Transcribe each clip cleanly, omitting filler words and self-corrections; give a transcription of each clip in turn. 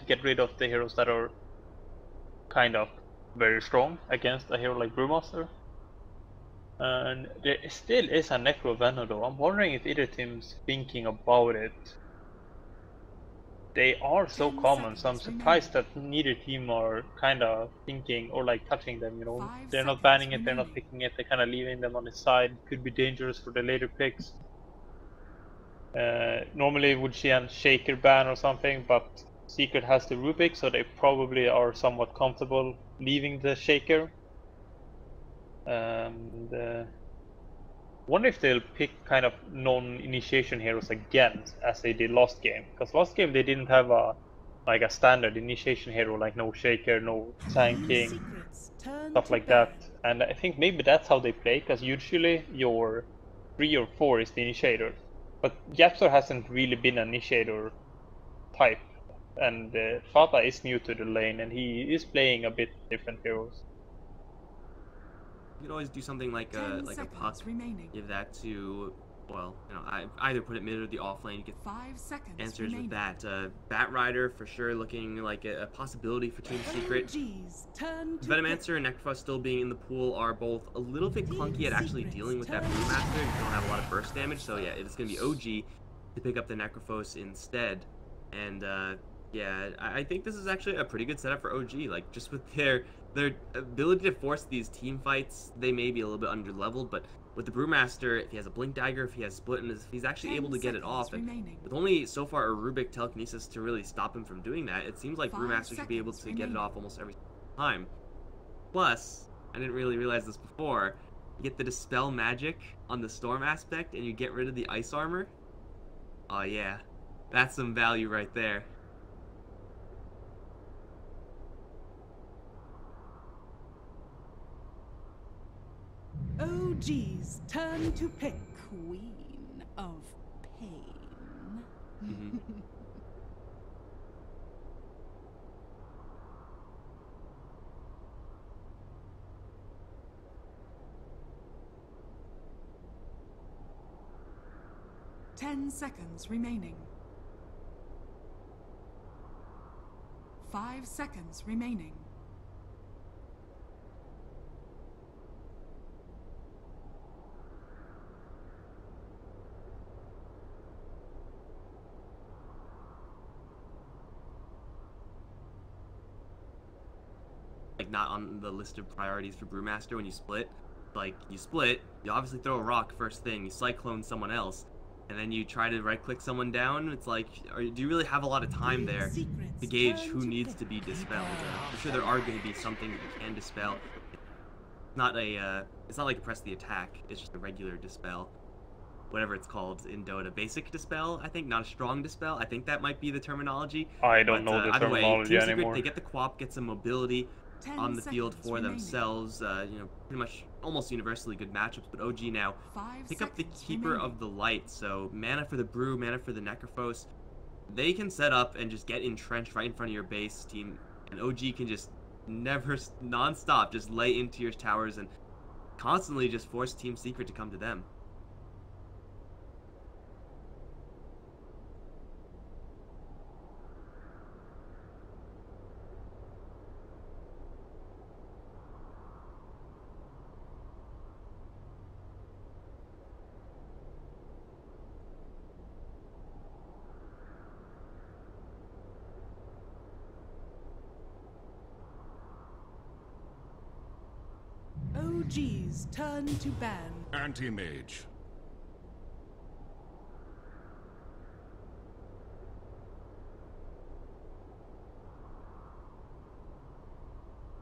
get rid of the heroes that are kind of very strong against a hero like Brewmaster. And there still is a Necro Venom though. I'm wondering if either team's thinking about it. They are so common, so I'm surprised that neither team are kind of thinking or like touching them, you know. They're not banning it, they're not picking it, they're kind of leaving them on the side. Could be dangerous for the later picks. Normally would see a Shaker ban or something, but Secret has the Rubik, so they probably are somewhat comfortable leaving the Shaker. And wonder if they'll pick kind of non-initiation heroes again, as they did last game. Because last game they didn't have a standard initiation hero, like no Shaker, no tanking, stuff like that. And I think maybe that's how they play, because usually your 3 or 4 is the initiator. But YapzOr hasn't really been an initiator type, and FATA is new to the lane, and he is playing a bit different heroes. You could always do something like a puck, give that to, well, you know, I either put it mid or the offlane. You get 5 seconds answers with that. Bat Rider for sure looking like a possibility for Team Secret. Venomancer and Necrophos still being in the pool are both a little bit clunky at actually dealing with that Brewmaster. You don't have a lot of burst damage, so yeah, it's going to be OG to pick up the Necrophos instead. And yeah, I think this is actually a pretty good setup for OG. Like, just with their ability to force these team fights, they may be a little bit under-leveled, but with the Brewmaster, if he has a Blink Dagger, if he has Split, and if he's actually able to get it off, and with only so far a Rubik Telekinesis to really stop him from doing that, it seems like Brewmaster should be able to get it off almost every time. Plus, I didn't really realize this before, you get the Dispel Magic on the Storm aspect, and you get rid of the Ice Armor. Oh yeah, that's some value right there. OG's turn to pick Queen of Pain. Mm-hmm. Ten seconds remaining. 5 seconds remaining. Like, not on the list of priorities for Brewmaster when you split. Like, you split, you obviously throw a rock first thing, you Cyclone someone else, and then you try to right-click someone down. It's like, do you really have a lot of time there to gauge who needs to be dispelled? I'm sure there are going to be something that you can dispel. It's not like a press the attack, it's just a regular dispel. Whatever it's called in Dota. Basic dispel, I think, not a strong dispel. I think that might be the terminology. I don't know the terminology Team Secret, anymore. they get the Quap, get some mobility on the field for themselves. You know, pretty much almost universally good matchups, but OG now pick up the Keeper of the Light, so mana for the Brew, mana for the Necrophos. They can set up and just get entrenched right in front of your base team, and OG can just never, non-stop, just lay into your towers and constantly just force Team Secret to come to them. OG's turn to ban. Anti-mage.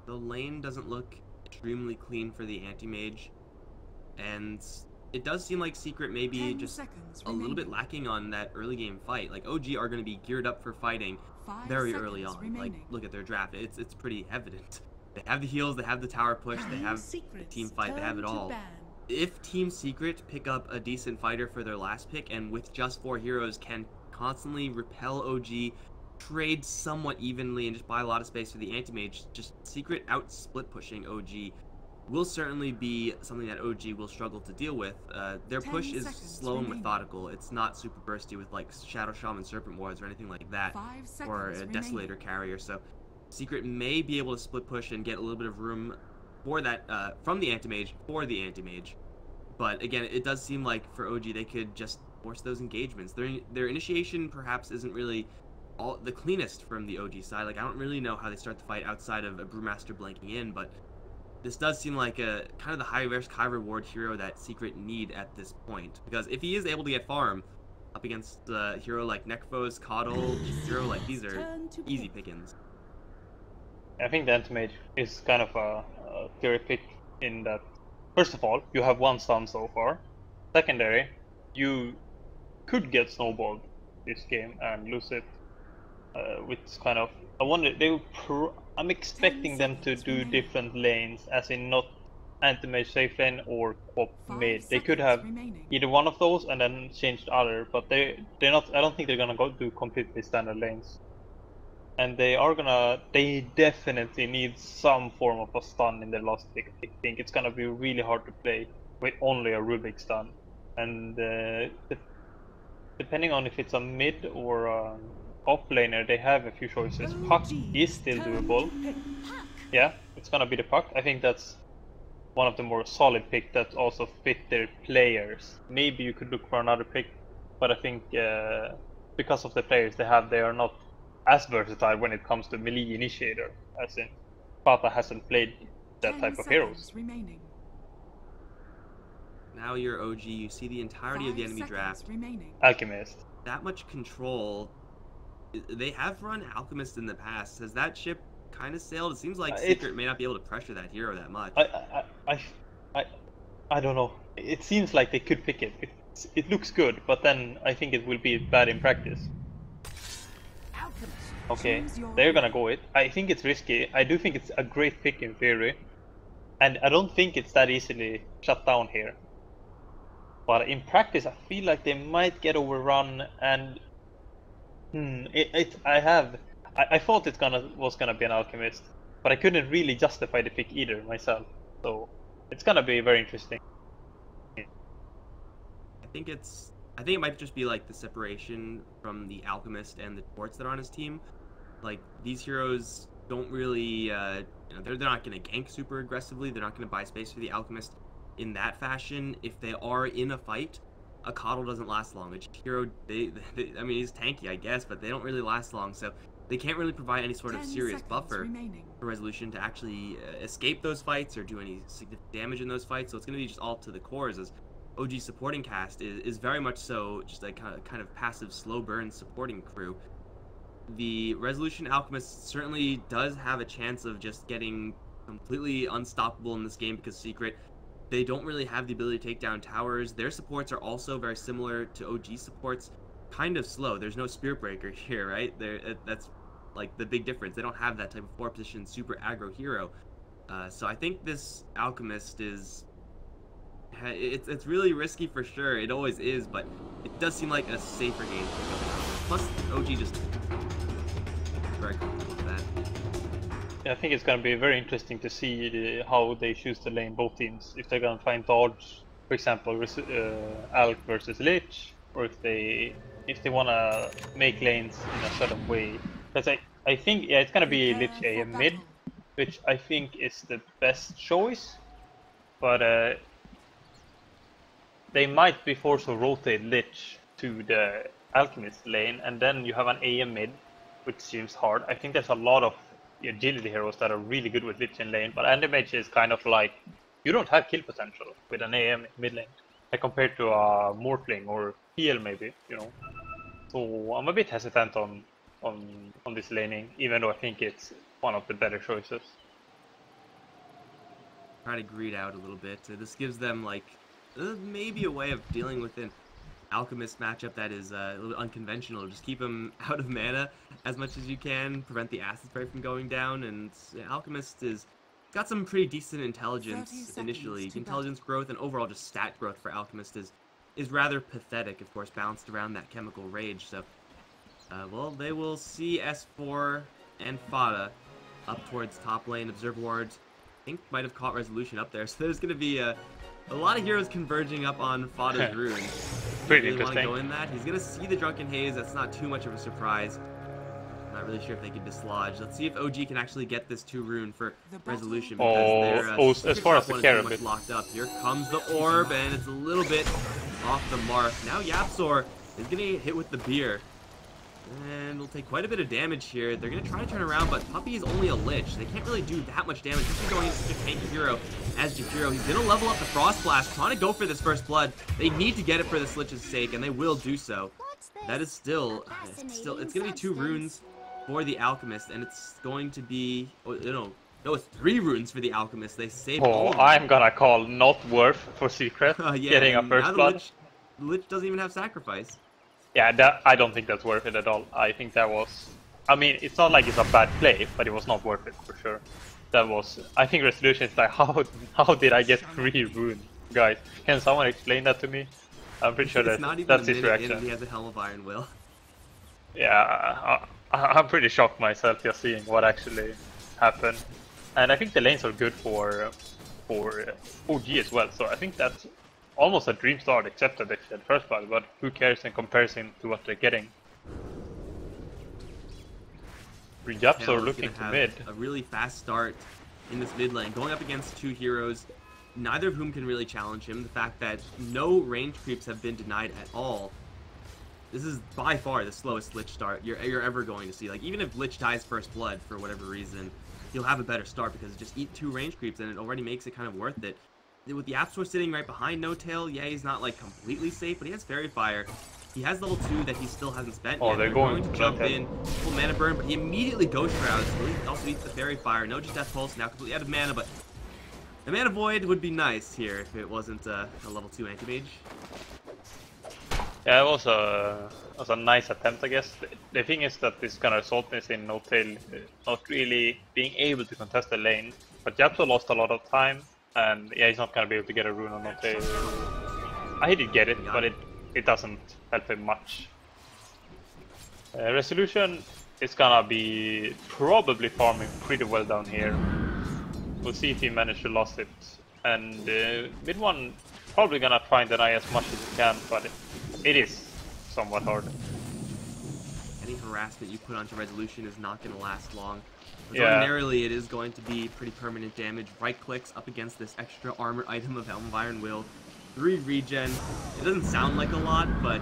The lane doesn't look extremely clean for the anti-mage, and it does seem like Secret may be just a little bit lacking on that early game fight. Like, OG are going to be geared up for fighting very early on. Like, look at their draft. It's pretty evident. They have the heals, they have the tower push, they have the team fight, they have it all. If Team Secret pick up a decent fighter for their last pick, and with just 4 heroes can constantly repel OG, trade somewhat evenly, and just buy a lot of space for the anti-mage, just Secret out split pushing OG will certainly be something that OG will struggle to deal with. Their push is slow and methodical. It's not super bursty with like Shadow Shaman Serpent Wards or anything like that, or a Desolator carrier. So Secret may be able to split push and get a little bit of room for that from the Anti-Mage for the Anti-Mage. But again, it does seem like for OG they could just force those engagements. Their initiation perhaps isn't really all the cleanest from the OG side. Like I don't really know how they start the fight outside of a Brewmaster blanking in, but this does seem like a kind of the high risk, high reward hero that Secret need at this point. Because if he is able to get farm up against a hero like Nekfos, Coddle, Hero, like these are easy pickings. I think the Anti-Mage is kind of a theory pick in that, first of all, you have one stun so far. Secondary, you could get snowballed this game and lose it. Which kind of, I wonder, I'm expecting them to do different lanes, as in not Anti-Mage safe lane or Quap mid. They could have either one of those and then change the other, but they're not. I don't think they're gonna go do completely standard lanes. And they definitely need some form of a stun in their last pick. I think it's gonna be really hard to play with only a Rubik stun. And depending on if it's a mid or a offlaner, they have a few choices. Puck is still doable. Yeah, it's gonna be the Puck. I think that's one of the more solid picks that also fit their players. Maybe you could look for another pick, but I think because of the players they have, they are not as versatile when it comes to melee initiator, as in FATA hasn't played that type of heroes. Now you're OG, you see the entirety of the enemy draft. Alchemist. That much control. They have run Alchemist in the past. Has that ship kind of sailed? It seems like Secret may not be able to pressure that hero that much. I don't know. It seems like they could pick it. It looks good, but then I think it will be bad in practice. Okay, they're gonna go it. I think it's risky. I do think it's a great pick in theory, and I don't think it's that easily shut down here. But in practice, I feel like they might get overrun, and I thought it was gonna be an Alchemist, but I couldn't really justify the pick either myself. So it's gonna be very interesting. I think it might just be like the separation from the Alchemist and the Torts that are on his team. Like these heroes don't really, they're not going to gank super aggressively. They're not going to buy space for the Alchemist in that fashion. If they are in a fight, a Coddle doesn't last long. A hero, I mean, he's tanky, I guess, but they don't really last long. So they can't really provide any sort of serious buffer for Resolution to actually escape those fights or do any significant damage in those fights. So it's going to be just all to the cores, as OG supporting cast is very much so just a kind of passive slow burn supporting crew. The Resolution Alchemist certainly does have a chance of just getting completely unstoppable in this game because Secret, they don't really have the ability to take down towers. Their supports are also very similar to OG supports, kind of slow. There's no Spirit Breaker here, right? That's like the big difference. They don't have that type of 4-position super aggro hero. So I think this Alchemist it's really risky for sure. It always is, but it does seem like a safer game. Plus, OG just very comfortable with that. Yeah, I think it's going to be very interesting to see how they choose to lane both teams. If they're going to find dodge, for example, Alk versus Lich, or if they want to make lanes in a certain way. Because I think it's going to be Lich AM mid, which I think is the best choice. But they might be forced to rotate Lich to the Alchemist lane, and then you have an AM mid, which seems hard. I think there's a lot of agility heroes that are really good with Lich in lane, but Anti-Mage is kind of like, you don't have kill potential with an AM mid lane, like compared to a Mortling or PL maybe, So I'm a bit hesitant on this laning, even though I think it's one of the better choices. Try to greed out a little bit. This gives them like maybe a way of dealing with an Alchemist matchup that is a little unconventional. Just keep them out of mana as much as you can, prevent the acid spray from going down, and Alchemist is got some pretty decent intelligence initially. Intelligence growth and overall just stat growth for Alchemist is rather pathetic, of course, balanced around that chemical rage. So, well, they will see S4 and FATA up towards top lane. Observer wards think might have caught Resolution up there. So there's going to be a lot of heroes converging up on FATA's rune. Pretty really interesting. Want to go in that. He's going to see the Drunken Haze. That's not too much of a surprise. Not really sure if they can dislodge. Let's see if OG can actually get this 2 rune for Resolution, because as far as the carry locked up. Here comes the orb, and it's a little bit off the mark. Now YapzOr is going to get hit with the beer. And will take quite a bit of damage here. They're going to try to turn around, but Puppey is only a Lich. They can't really do that much damage. He's going into such a tanky hero as Jahiro. He's going to level up the Frost Blast, trying to go for this first blood. They need to get it for this Lich's sake, and they will do so. That is still it's going to be 2 runes for the Alchemist, and it's going to be, no, it's 3 runes for the Alchemist. They saved all of them. I'm going to call not worth for Secret getting a first blood. The Lich doesn't even have Sacrifice. Yeah, I don't think that's worth it at all. I think that was... I mean, it's not like it's a bad play, but it was not worth it for sure. That was... I think Resolution is like, how did I get 3 runes? Guys, can someone explain that to me? I'm pretty sure that's his reaction. He has a Helm of Iron Will. Yeah, I'm pretty shocked myself just seeing what actually happened. And I think the lanes are good for OG as well, so I think that's almost a dream start, except that they said first blood, but who cares in comparison to what they're getting. YapzOr looking to mid. A really fast start in this mid lane, going up against 2 heroes, neither of whom can really challenge him. The fact that no range creeps have been denied at all. This is by far the slowest Lich start you're ever going to see. Like, even if Lich dies first blood for whatever reason, he'll have a better start because just eat 2 range creeps and it already makes it kind of worth it. With the YapzOr sitting right behind No Tail, yeah, he's not like completely safe, but he has Fairy Fire. He has level 2 that he still hasn't spent yet. They're going to jump in, full mana burn, but he immediately Ghost Shrouds. So he also eats the Fairy Fire. No, just Death Pulse, now completely out of mana, but the Mana Void would be nice here if it wasn't a level 2 Anti-Mage. Yeah, it was a nice attempt, I guess. The thing is that this kind of saltiness in No Tail not really being able to contest the lane, but YapzOr lost a lot of time. And yeah, he's not gonna be able to get a rune on No Tail. He did get it, but it doesn't help him much. Resolution is gonna be probably farming pretty well down here. We'll see if he manages to lose it. And mid one probably gonna try and deny as much as he can, but it is somewhat hard. Any harassment you put onto Resolution is not gonna last long. Yeah. Ordinarily, it is going to be pretty permanent damage. Right clicks up against this extra armor item of Helm of Iron Will. 3 regen. It doesn't sound like a lot, but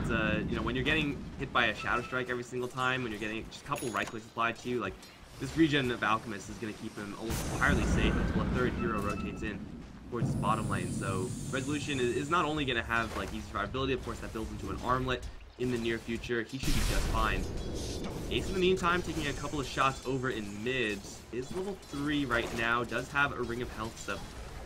you know, when you're getting hit by a Shadow Strike every single time, when you're getting just a couple right clicks applied to you, like this regen of Alchemist is going to keep him almost entirely safe until a 3rd hero rotates in towards his bottom lane. So Resolution is not only going to have like easy survivability, of course that builds into an armlet in the near future. He should be just fine. Ace in the meantime taking a couple of shots over in mid, is level 3 right now, does have a Ring of Health, so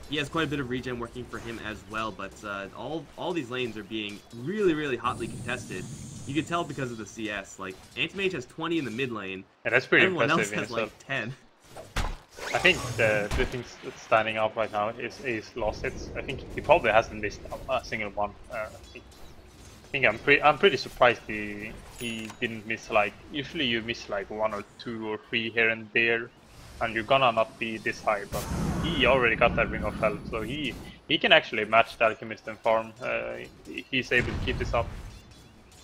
he has quite a bit of regen working for him as well, but all these lanes are being really hotly contested. You can tell because of the CS. Like, Anti-Mage has 20 in the mid lane, and that's pretty everyone impressive else has like 10. I think the thing that's standing out right now is lost hits. I think he probably hasn't missed a single one. I'm pretty surprised he didn't miss, like, usually you miss like 1 or 2 or 3 here and there, and you're gonna not be this high, but he already got that Ring of Health, so he can actually match the Alchemist and farm. He's able to keep this up.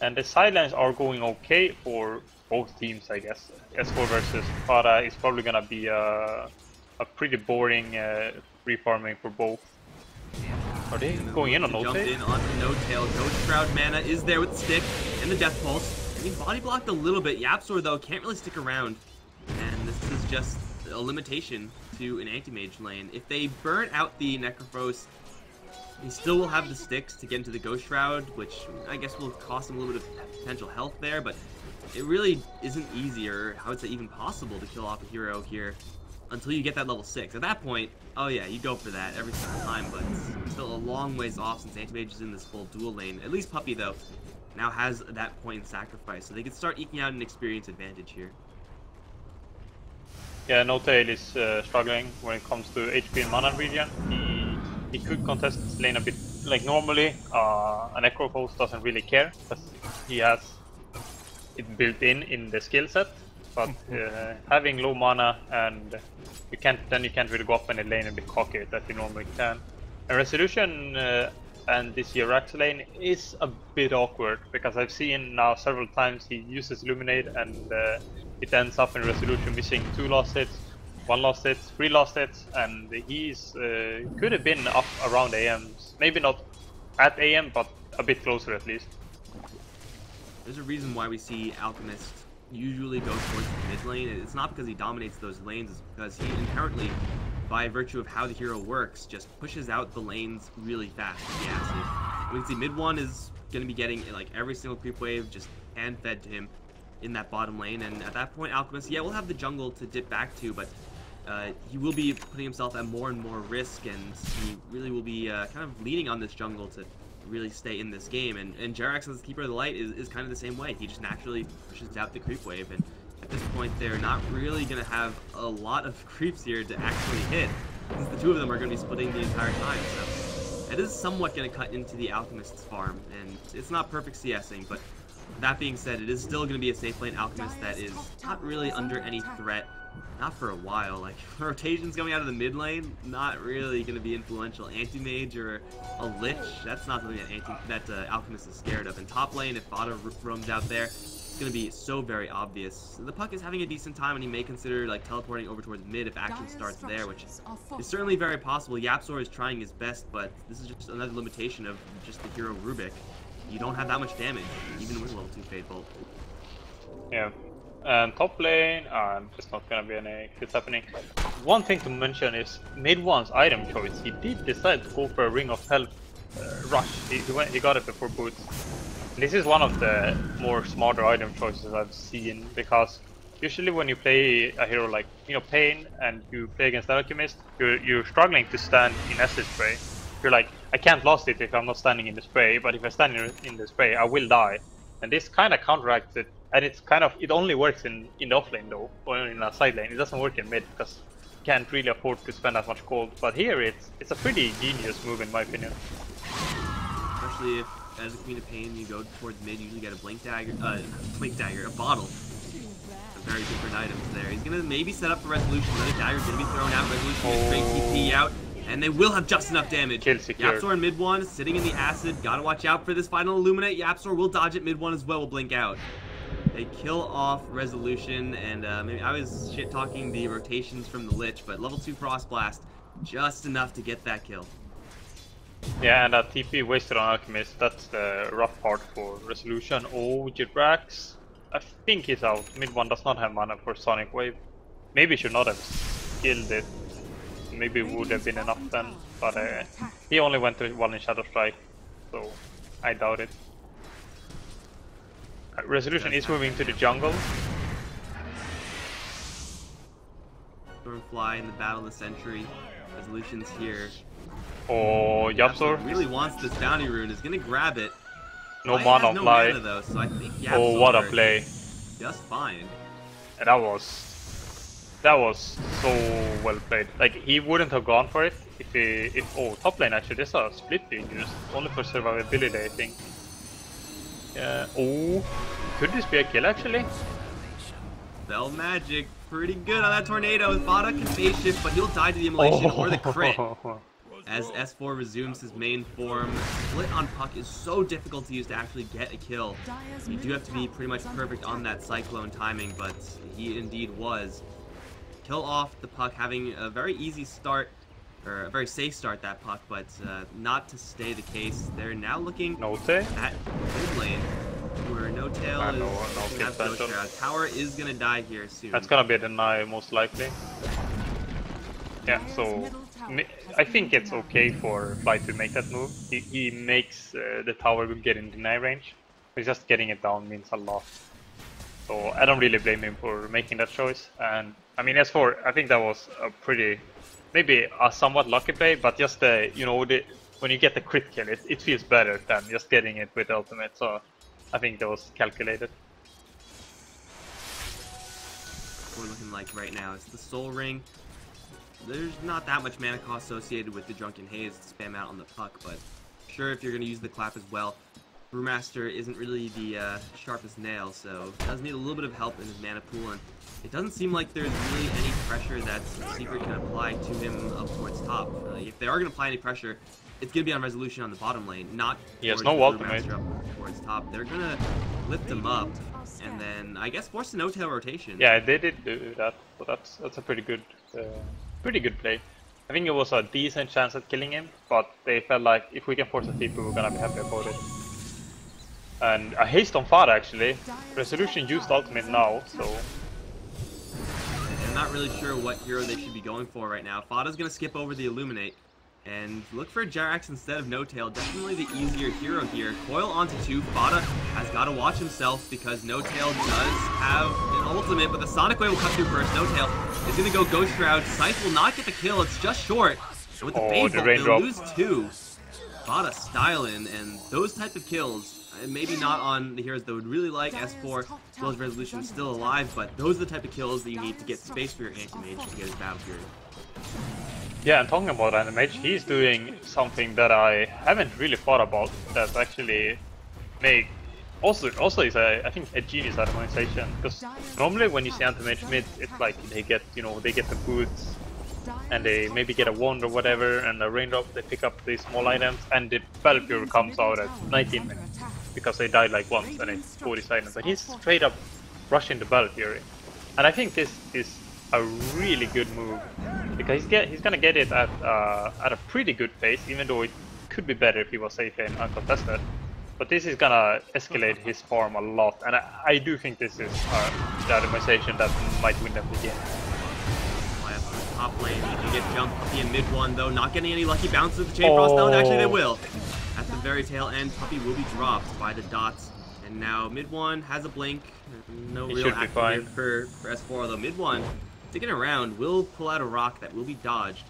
And the sidelines are going okay for both teams, I guess. S4 versus FATA is probably gonna be a pretty boring reforming for both. Are they going in on No Tail? Jump in onto No Tail. Ghost Shroud mana is there with the stick and the Death Pulse. Being body blocked a little bit. YapzOr though can't really stick around, and this is just a limitation to an Anti-Mage lane. If they burn out the Necrophos, he still will have the sticks to get into the Ghost Shroud, which I guess will cost him a little bit of potential health there, but it really isn't easy, or how is it even possible to kill off a hero here until you get that level 6. At that point, oh yeah, you go for that every single time, but it's still a long ways off since Anti-Mage is in this full dual lane. At least Puppey, though, now has that point in sacrifice, so they can start eking out an experience advantage here. Yeah, No Tail is struggling when it comes to HP and mana regen. He could contest this lane a bit like normally. A Necrophos doesn't really care because he has it built in the skill set. but having low mana and you can't really go up in the lane and be cocky that you normally can. And Resolution and this Yeik lane is a bit awkward because I've seen now several times he uses Illuminate and it ends up in Resolution missing 2 last hits, 1 last hit, 3 last hits, and he's could have been up around AMs. Maybe not at AM, but a bit closer at least. There's a reason why we see Alchemist usually go towards the mid lane. It's not because he dominates those lanes, it's because he inherently, by virtue of how the hero works, just pushes out the lanes really fast with the Yazied. We can see mid 1 is going to be getting like every single creep wave just hand fed to him in that bottom lane, and at that point Alchemist, yeah, will have the jungle to dip back to, but he will be putting himself at more and more risk, and he really will be kind of leaning on this jungle to really stay in this game. And Jaradat as Keeper of the Light is kind of the same way. He just naturally pushes out the creep wave, and at this point they're not really going to have a lot of creeps here to actually hit, since the two of them are going to be splitting the entire time. So it is somewhat going to cut into the Alchemist's farm, and it's not perfect CSing, but that being said, it is still going to be a safe lane Alchemist that is not really under any threat. Not for a while. Like, rotations coming out of the mid lane, not really going to be influential. Anti-mage or a lich, that's not something that Alchemist is scared of. And top lane, if FATA roams out there, it's going to be so very obvious. The puck is having a decent time, and he may consider like teleporting over towards mid if action starts there, which is certainly very possible. YapzOr is trying his best, but this is just another limitation of just the hero Rubik. You don't have that much damage, even with level 2 Fade Bolt. Yeah. And top lane, there's not gonna be any kills happening. One thing to mention is mid 1's item choice. He did decide to go for a Ring of Health rush. He got it before boots. And this is one of the more smarter item choices I've seen, because usually when you play a hero like Pain and you play against Alchemist, you're struggling to stand in acid spray. You're like, I can't last it if I'm not standing in the spray, but if I stand in the spray, I will die. And this kind of counteracts it. And it's it only works in the offlane though, or in a side lane. It doesn't work in mid because you can't really afford to spend that much gold. But here it's a pretty genius move in my opinion. Especially if, as a Queen of Pain, you go towards mid, you usually get a blink dagger, a bottle. Very different items there. He's gonna maybe set up for Resolution. Another dagger's gonna be thrown out. Resolution is straight TP out, and they will have just enough damage. YapzOr in mid 1, sitting in the acid. Gotta watch out for this final Illuminate. YapzOr will dodge it mid 1 as well. Will blink out. They kill off Resolution, and maybe I was shit-talking the rotations from the Lich, but level 2 Frost Blast, just enough to get that kill. Yeah, and that TP wasted on Alchemist, that's the rough part for Resolution. Oh, Jaradat, I think he's out. Mid 1 does not have mana for Sonic Wave. Maybe should not have killed it. Maybe it would have been enough then, but he only went to 1 in Shadow Strike, so I doubt it. Resolution is moving to the jungle. Stormfly in the Battle of the Century. Resolution's here. Oh, YapzOr really wants this bounty rune. Is gonna grab it. No mana no fly. Mana, though, so I think oh, what a play! Just fine. And that was so well played. Like, he wouldn't have gone for it if oh, top lane actually. There's a split being used only for survivability, I think. Yeah. Oh, could this be a kill actually? Spell magic, pretty good on that tornado. FATA can phase shift, but he'll die to the immolation or the crit. As S4 resumes his main form, split on puck is so difficult to use to actually get a kill. You do have to be pretty much perfect on that cyclone timing, but he indeed was. Kill off the puck, having a very easy start, or a very safe start, that puck, but not to stay the case. They're now looking at mid lane, where No Tail is going to have Ghost. Tower is going to die here soon. That's going to be a deny, most likely. Yeah, so I think it's okay for Fly to make that move. He makes the tower get in deny range. He's just getting it down means a lot. So I don't really blame him for making that choice. And I mean, as for, I think that was a pretty, maybe a somewhat lucky play, but just you know, when you get the crit kill, it feels better than just getting it with ultimate. So I think that was calculated. What we're looking like right now is the Soul Ring. There's not that much mana cost associated with the Drunken Haze to spam out on the puck, but sure, if you're going to use the clap as well, Brewmaster isn't really the sharpest nail, so does need a little bit of help in his mana pool, and it doesn't seem like there's really any pressure that Secret can apply to him up towards top. If they are going to apply any pressure, it's going to be on resolution on the bottom lane, not He has towards no the ultimate. Brewmaster up towards top. They're going to lift him up, and then I guess force a no-tail rotation. Yeah, they did do that, so that's a pretty good play. I think it was a decent chance at killing him, but they felt like if we can force a TP, we're gonna be happy about it. And a haste on FATA actually. Resolution used ultimate now, so I'm not really sure what hero they should be going for right now. FATA's going to skip over the Illuminate and look for Jarax instead of No-Tail. Definitely the easier hero here. Coil onto 2. FATA has got to watch himself because No-Tail does have an ultimate, but the Sonic Wave will cut through first. No-Tail is going to go Ghost Shroud. Scythe will not get the kill. It's just short. And with the phase bolt, they'll lose 2. FATA styling, and those type of kills, maybe not on the heroes that would really like S4, as well as Resolution still alive, but those are the type of kills that you need to get space for your anti-mage to get his battle fury. yeah, and talking about anti-mage, he's doing something that I haven't really thought about that actually make also is I think a genius itemization, because normally when you see anti-mage mid, it's like they get the boots and they maybe get a wand or whatever, and a raindrop, they pick up these small items, and the battle fury comes out at 19 minutes because they died like once and it's 40 seconds. But he's straight up rushing the battle fury, and I think this is a really good move because he's gonna get it at a pretty good pace, even though it could be better if he was safe and uncontested. But this is gonna escalate his farm a lot, and I do think this is the itemization that might win them the game. Top lane, you can get jumped. Puppey in mid one though, not getting any lucky bounces of the Chain Frost. No, actually they will. At the very tail end, Puppey will be dropped by the dots. And now mid one has a blink. No real active for S4, although mid one, sticking around, will pull out a rock that will be dodged.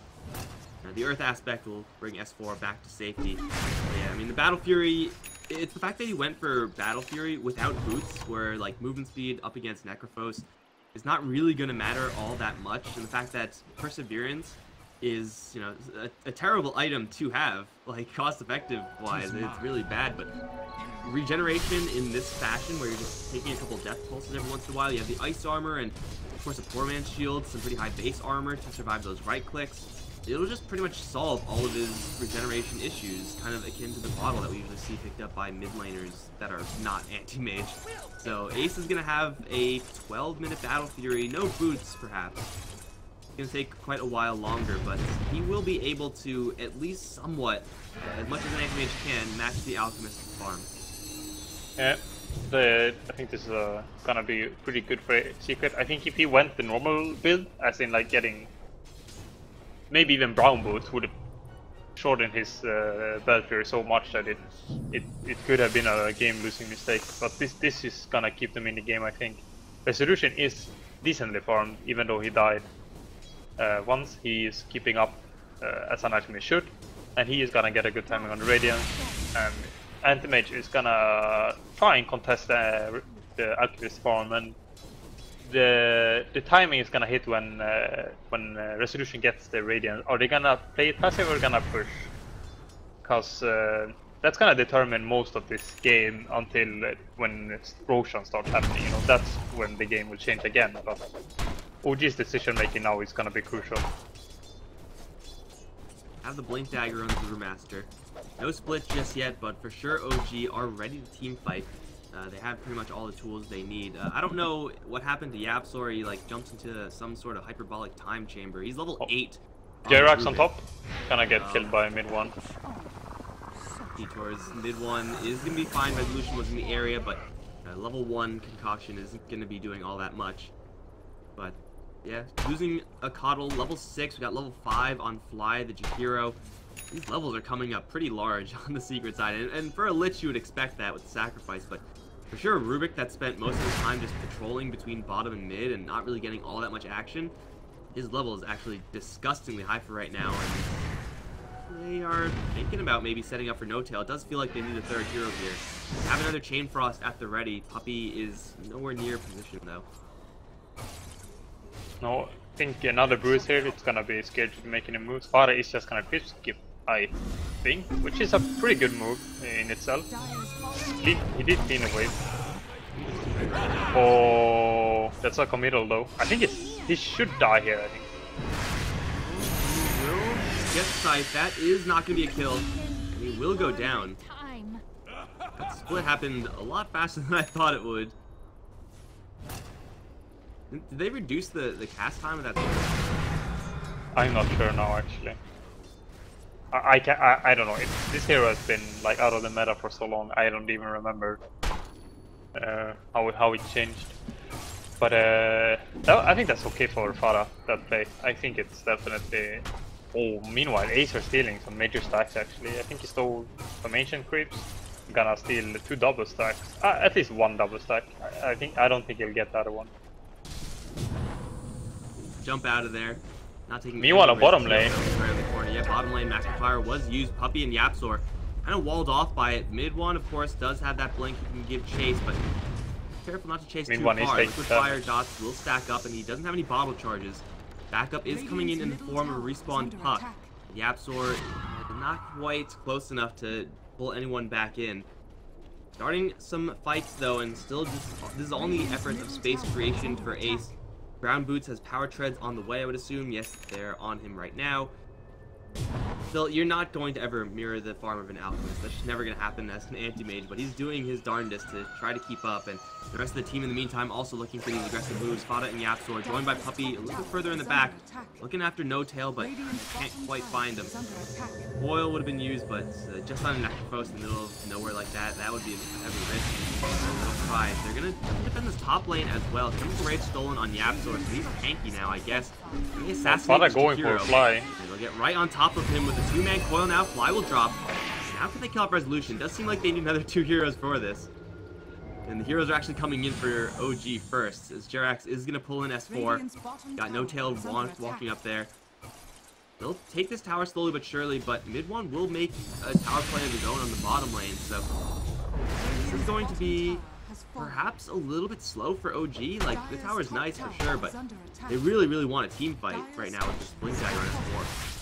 The Earth aspect will bring S4 back to safety. But yeah, I mean the Battle Fury, it's the fact that he went for Battle Fury without boots, where like movement speed up against Necrophos is not really going to matter all that much, and the fact that Perseverance is, a terrible item to have, like cost-effective wise, it's really bad, but regeneration in this fashion, where you're just taking a couple death pulses every once in a while, you have the ice armor, and of course a poor man's shield, some pretty high base armor to survive those right clicks. It'll just pretty much solve all of his regeneration issues, kind of akin to the bottle that we usually see picked up by mid laners that are not anti-mage. So Ace is going to have a 12-minute Battle Fury, no boots perhaps. It's going to take quite a while longer, but he will be able to at least somewhat, as much as an anti-mage can, match the Alchemist farm. Yeah, I think this is going to be pretty good for Secret. I think if he went the normal build, as in like getting maybe even brown boots, would have shortened his Battle Fury so much that it could have been a game-losing mistake. But this is gonna keep them in the game, I think. Resolution is decently farmed, even though he died once. He is keeping up as an ultimate should, and he is gonna get a good timing on the Radiance. And Anti-Mage is gonna try and contest the Alchemist farm, and the timing is gonna hit when Resolution gets the Radiant. Are they gonna play it passive or gonna push? Because that's gonna determine most of this game until when Roshan starts happening. That's when the game will change again. But OG's decision making now is gonna be crucial. Have the Blink Dagger on the Brewmaster. No split just yet, but for sure OG are ready to team fight. They have pretty much all the tools they need. I don't know what happened to YapzOr. He jumps into some sort of hyperbolic time chamber. He's level 8. Jarax on top. Gonna get killed by mid one. Detours mid one is gonna be fine. Resolution was in the area, but level 1 concoction isn't gonna be doing all that much. But yeah, losing a Coddle. Level 6. We got level 5 on Fly, the Jahiro. These levels are coming up pretty large on the Secret side, and for a Lich you would expect that with the sacrifice, but for sure Rubik that spent most of his time just patrolling between bottom and mid and not really getting all that much action, his level is actually disgustingly high for right now, and they are thinking about maybe setting up for No-Tail. It does feel like they need a third hero here. Have another Chain Frost at the ready. Puppey is nowhere near position though. No, I think another Brew is here. It's gonna be scared to be making a move. FATA is just gonna crisp skip. Bing, which is a pretty good move in itself. He did clean a wave. Oh, that's a committal though. I think he should die here, I think. He will get sight. That is not going to be a kill. And he will go down. That split happened a lot faster than I thought it would. Did they reduce the cast time of that? I'm not sure now, actually. I don't know. This hero has been like out of the meta for so long. I don't even remember how it changed. But I think that's okay for FATA, that play. I think it's definitely. Oh, meanwhile, Acer stealing some major stacks actually. I think he stole some ancient creeps. Gonna steal 2 double stacks. At least 1 double stack. I don't think he'll get the other one. Jump out of there. Not taking. Meanwhile, on bottom lane. Yeah, bottom lane Fire was used. Puppey and YapzOr kind of walled off by it. Mid one, of course, does have that blink. He can give chase, but careful not to chase too far. Liquid Fire dots will stack up, and he doesn't have any bottle charges. Backup is coming in the form of a respawn puck. YapzOr not quite close enough to pull anyone back in. Starting some fights though, and still just this is only efforts of space creation for Ace. Brown Boots has power treads on the way, I would assume. Yes, they're on him right now. Still, you're not going to ever mirror the farm of an Alchemist. That's just never going to happen as an anti-mage, but he's doing his darndest to try to keep up, and the rest of the team in the meantime also looking for these aggressive moves. FATA and YapzOr joined by Puppey a little bit further in the back, looking after No Tail, but can't quite find him. Foil would have been used, but just on a Necrophos in the middle of nowhere like that, that would be a heavy risk. Little try. They're going to defend this top lane as well. Chemical Rage stolen on YapzOr, so he's tanky now, I guess. FATA going for a fly. They'll get right on top of him with a 2-man coil now. Fly will drop. Now can they kill off Resolution? Does seem like they need another 2 heroes for this. And the heroes are actually coming in for OG first, as Jarax is going to pull in S4. Got No Tail walking up there. They'll take this tower slowly but surely, but mid one will make a tower play of his own on the bottom lane, so this is going to be perhaps a little bit slow for OG. Like, the tower's nice for sure, but they really, really want a team fight right now with this Blink Dagger on S4.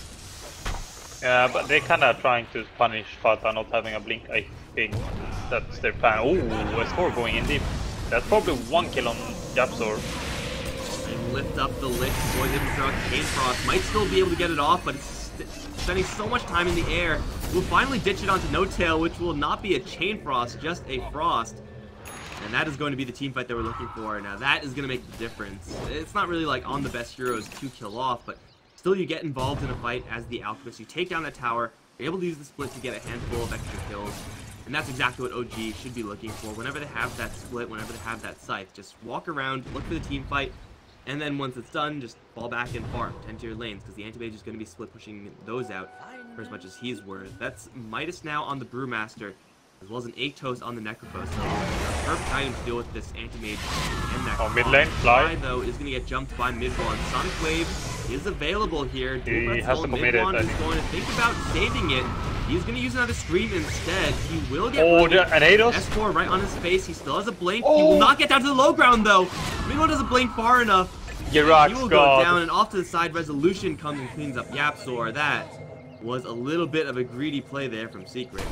Yeah, but they're kind of trying to punish FATA not having a blink, I think. That's their plan. Oh, S4 going in deep. That's probably 1 kill on YapzOr. They lift up the lick. Poison Truck, Chain Frost might still be able to get it off, but it's spending so much time in the air. We'll finally ditch it onto No Tail, which will not be a Chain Frost, just a Frost. And that is going to be the team fight that we're looking for. Now that is going to make the difference. It's not really like on the best heroes to kill off, but still you get involved in a fight as the Alchemist. You take down that tower, you're able to use the split to get a handful of extra kills. And that's exactly what OG should be looking for. Whenever they have that split, whenever they have that scythe, just walk around, look for the team fight, and then once it's done, just fall back and farm, tend to your lanes, because the anti-mage is going to be split pushing those out for as much as he's worth. That's Midas now on the Brewmaster, as well as an Atos on the Necrophos. So a perfect item to deal with this anti-mage and that. Oh, mid lane, fly. Though, is going to get jumped by mid one. Sonic Wave is available here. He has to commit it. He's going to think about saving it. He's going to use another Scream instead. He will get an Atos? S4 right on his face. He still has a blink. He will not get down to the low ground though. Mid1 doesn't blink far enough. He will go down, and off to the side. Resolution comes and cleans up YapzOr. That was a little bit of a greedy play there from Secret.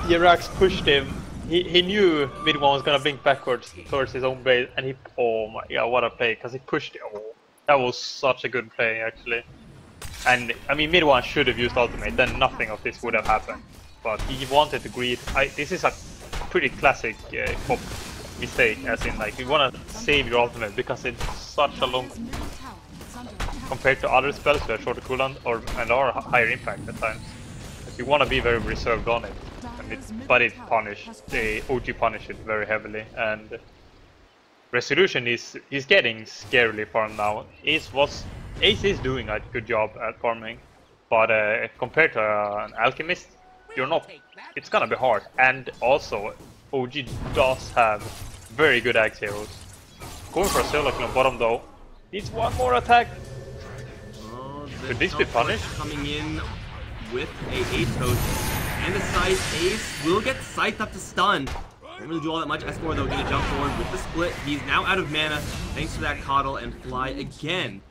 Jarax pushed him. He knew mid one was gonna blink backwards towards his own base, and he. Oh my god, what a play! Because he pushed it. Oh, that was such a good play actually. And I mean, mid one should have used ultimate. Then nothing of this would have happened. But he wanted to greed. This is a pretty classic pop mistake, as in like you want to save your ultimate because it's such a long compared to other spells that are shorter cooldown and are higher impact at times. You want to be very reserved on it, but it punished. The OG punished it very heavily, and Resolution is getting scarily farmed now. Ace is doing a good job at farming, but compared to an Alchemist, you're not. It's gonna be hard, and also OG does have very good axe heroes. Going for a solo kill on bottom though. Needs one more attack. Could this be punished? Coming in with a Atos and a Scythe. Ace will get Scythed up to stun. Don't really do all that much. S4 though, gonna jump forward with the split. He's now out of mana thanks to that Coddle and Fly again.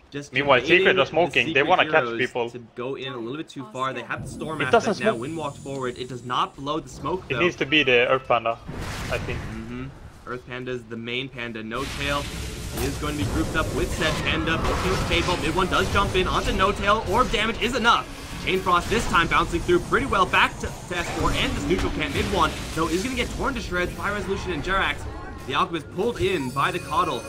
Just meanwhile, Secret are the smoking. They Secret want to catch heroes people. To go in a little bit too far. They have the Storm It doesn't aspect now. smoke. Wind walked forward. It does not blow the smoke though. It needs to be the Earth Panda, I think. Earth Panda is the main panda. No Tail. He is going to be grouped up with said panda. Looking with Fade Ball. Mid one does jump in onto No Tail. Orb damage is enough. Chain Frost this time bouncing through pretty well back to S4 and this neutral camp. Mid one, though, is going to get torn to shreds by Resolution and Jarax. The Alchemist pulled in by the Coddle.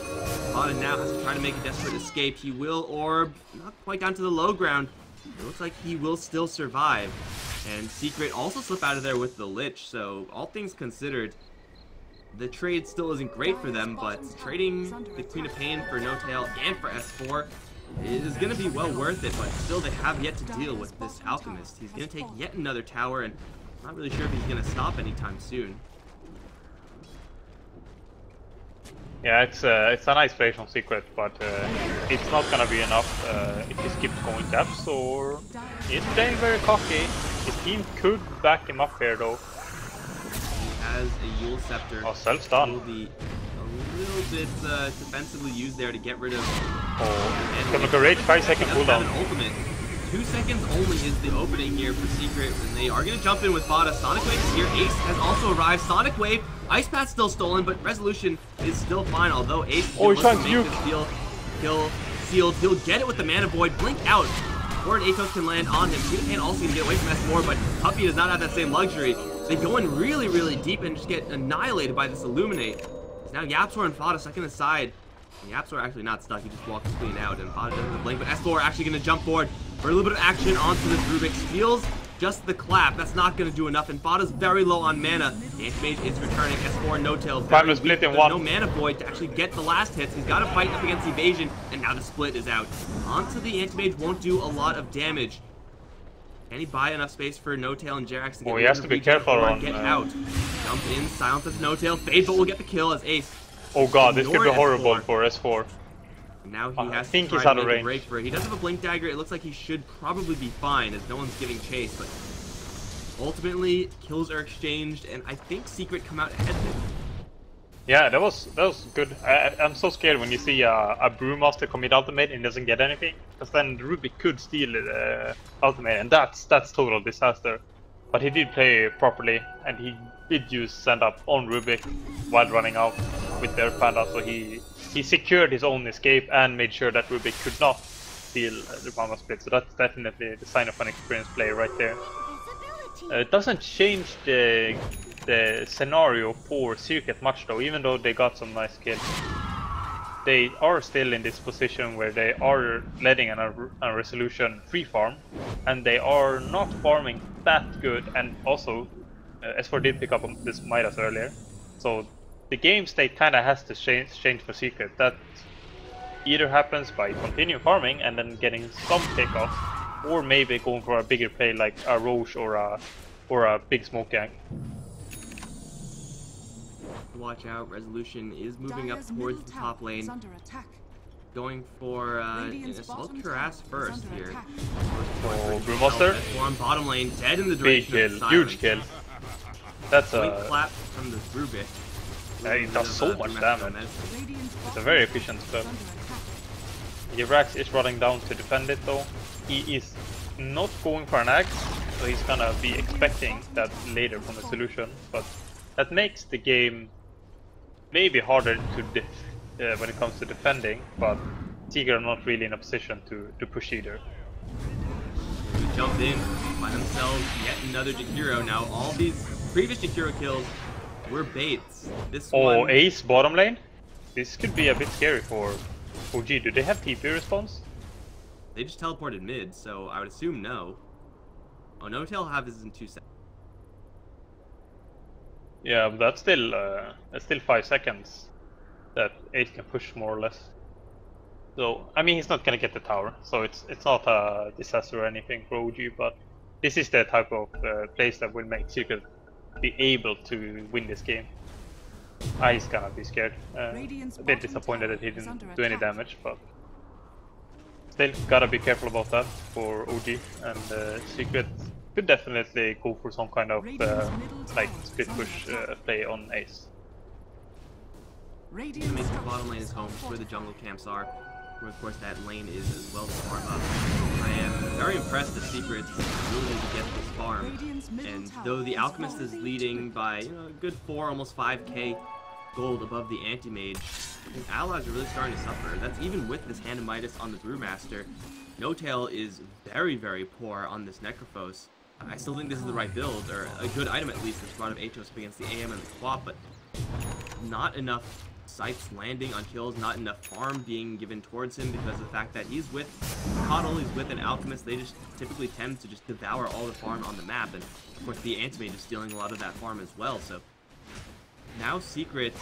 Coddle now has to try to make a desperate escape. He will orb, not quite down to the low ground. It looks like he will still survive. And Secret also slip out of there with the Lich, so all things considered, the trade still isn't great for them, but trading the Queen of Pain for No Tail and for S4 is going to be well worth it, but still they have yet to deal with this Alchemist. He's going to take yet another tower, and I'm not really sure if he's going to stop anytime soon. Yeah, it's a nice play from Secret, but it's not gonna be enough if he keeps going YapzOr. He's playing very cocky. His team could back him up here though. He has a Yule Scepter. Oh, self-stun. Will be a little bit defensively used there to get rid of... Oh, gonna go rage 5-second cooldown. Ultimate. 2 seconds only is the opening here for Secret, and they are going to jump in with FATA. Sonic Wave is here. Ace has also arrived. Sonic Wave, Ice Path's still stolen, but Resolution is still fine, although Ace he's trying to make this deal kill sealed. He'll get it with the Mana Void. Blink out. Or an Atos can land on him. Queen of Pain also going to get away from S4, but Puppey does not have that same luxury. They go in really, really deep and just get annihilated by this Illuminate. Now YapzOr and FATA stuck in the side. YapzOr actually not stuck, he just walks clean out, and FATA doesn't have a blink, but S4 actually going to jump forward for a little bit of action onto this Rubik. Steals just the clap, that's not going to do enough, and FATA's very low on mana. The Anti-Mage is returning, S4 No Tail. Prime is split in one. No Mana Void to actually get the last hits. He's got to fight up against Evasion, and now the split is out. Onto the Anti-Mage won't do a lot of damage. Can he buy enough space for No Tail and Jarax to get he has to be careful on... Get out. Jump in, silence as No Tail. Fade, but will get the kill as Ace. Oh god, this could be horrible S4. for S4. Now he has think to he's try out to of make a range. break for it. He does have a Blink Dagger. It looks like he should probably be fine as no one's giving chase, but ultimately kills are exchanged, and I think Secret come out ahead. Yeah, that was good. I'm so scared when you see a Brewmaster commit ultimate and doesn't get anything, because then Rubik could steal ultimate, and that's total disaster. But he did play properly, and he did use send up on Rubik while running out with their panda, so he secured his own escape and made sure that Rubik could not steal the Mama split. So that's definitely the sign of an experienced player right there. It doesn't change the scenario for Secret much though, even though they got some nice kills. They are still in this position where they are letting a Resolution free farm, and they are not farming that good, and also S4 did pick up on this Midas earlier, so the game state kinda has to change for Secret. That either happens by continuing farming and then getting some pickoffs, or maybe going for a bigger play like a Roche or a big smoke gang. Watch out, Resolution is moving up towards the top lane. Going for an Assault Cuirass first here. Oh, Brewmaster? On bottom lane, dead in the Big direction kill, huge kill. That's Point a... clap from the Rubik. It does so much damage. It's a very efficient spell. Jarax is running down to defend it though. He is not going for an axe, so he's gonna be expecting that later from a solution, but that makes the game maybe harder to when it comes to defending, but Secret are not really in a position to push either. We jump in by themselves, yet another Jakiro. Now all these previous Jakiro kills were baits. This one... Ace bottom lane? This could be a bit scary for OG. Do they have TP response? They just teleported mid, so I would assume no. Oh, No Tail have this in 2 seconds. Yeah, but that's still 5 seconds that Ace can push more or less. So I mean, he's not gonna get the tower, so it's not a disaster or anything for OG. But this is the type of plays that will make Secret be able to win this game. He's gonna be scared. A bit disappointed that he didn't do any damage, but still gotta be careful about that for OG. And Secret could definitely go for some kind of like split push play on Ace. Makes the bottom lane is home, where the jungle camps are. where of course that lane is as well to farm up. I am very impressed that Secret is willing to get this farm, and though the Alchemist is leading by a good 4, almost 5k gold above the Anti-Mage, his allies are really starting to suffer. That's even with this Hand of Midas on the Brewmaster. No-Tail is very, very poor on this Necrophos. I still think this is the right build, or a good item at least, this run of Atos against the AM and the Quap, but not enough sights landing on kills, not enough farm being given towards him because of the fact that he's with Coddle, he's with an Alchemist. They just typically tend to just devour all the farm on the map, and of course the Anti-Mage is stealing a lot of that farm as well, so now Secret,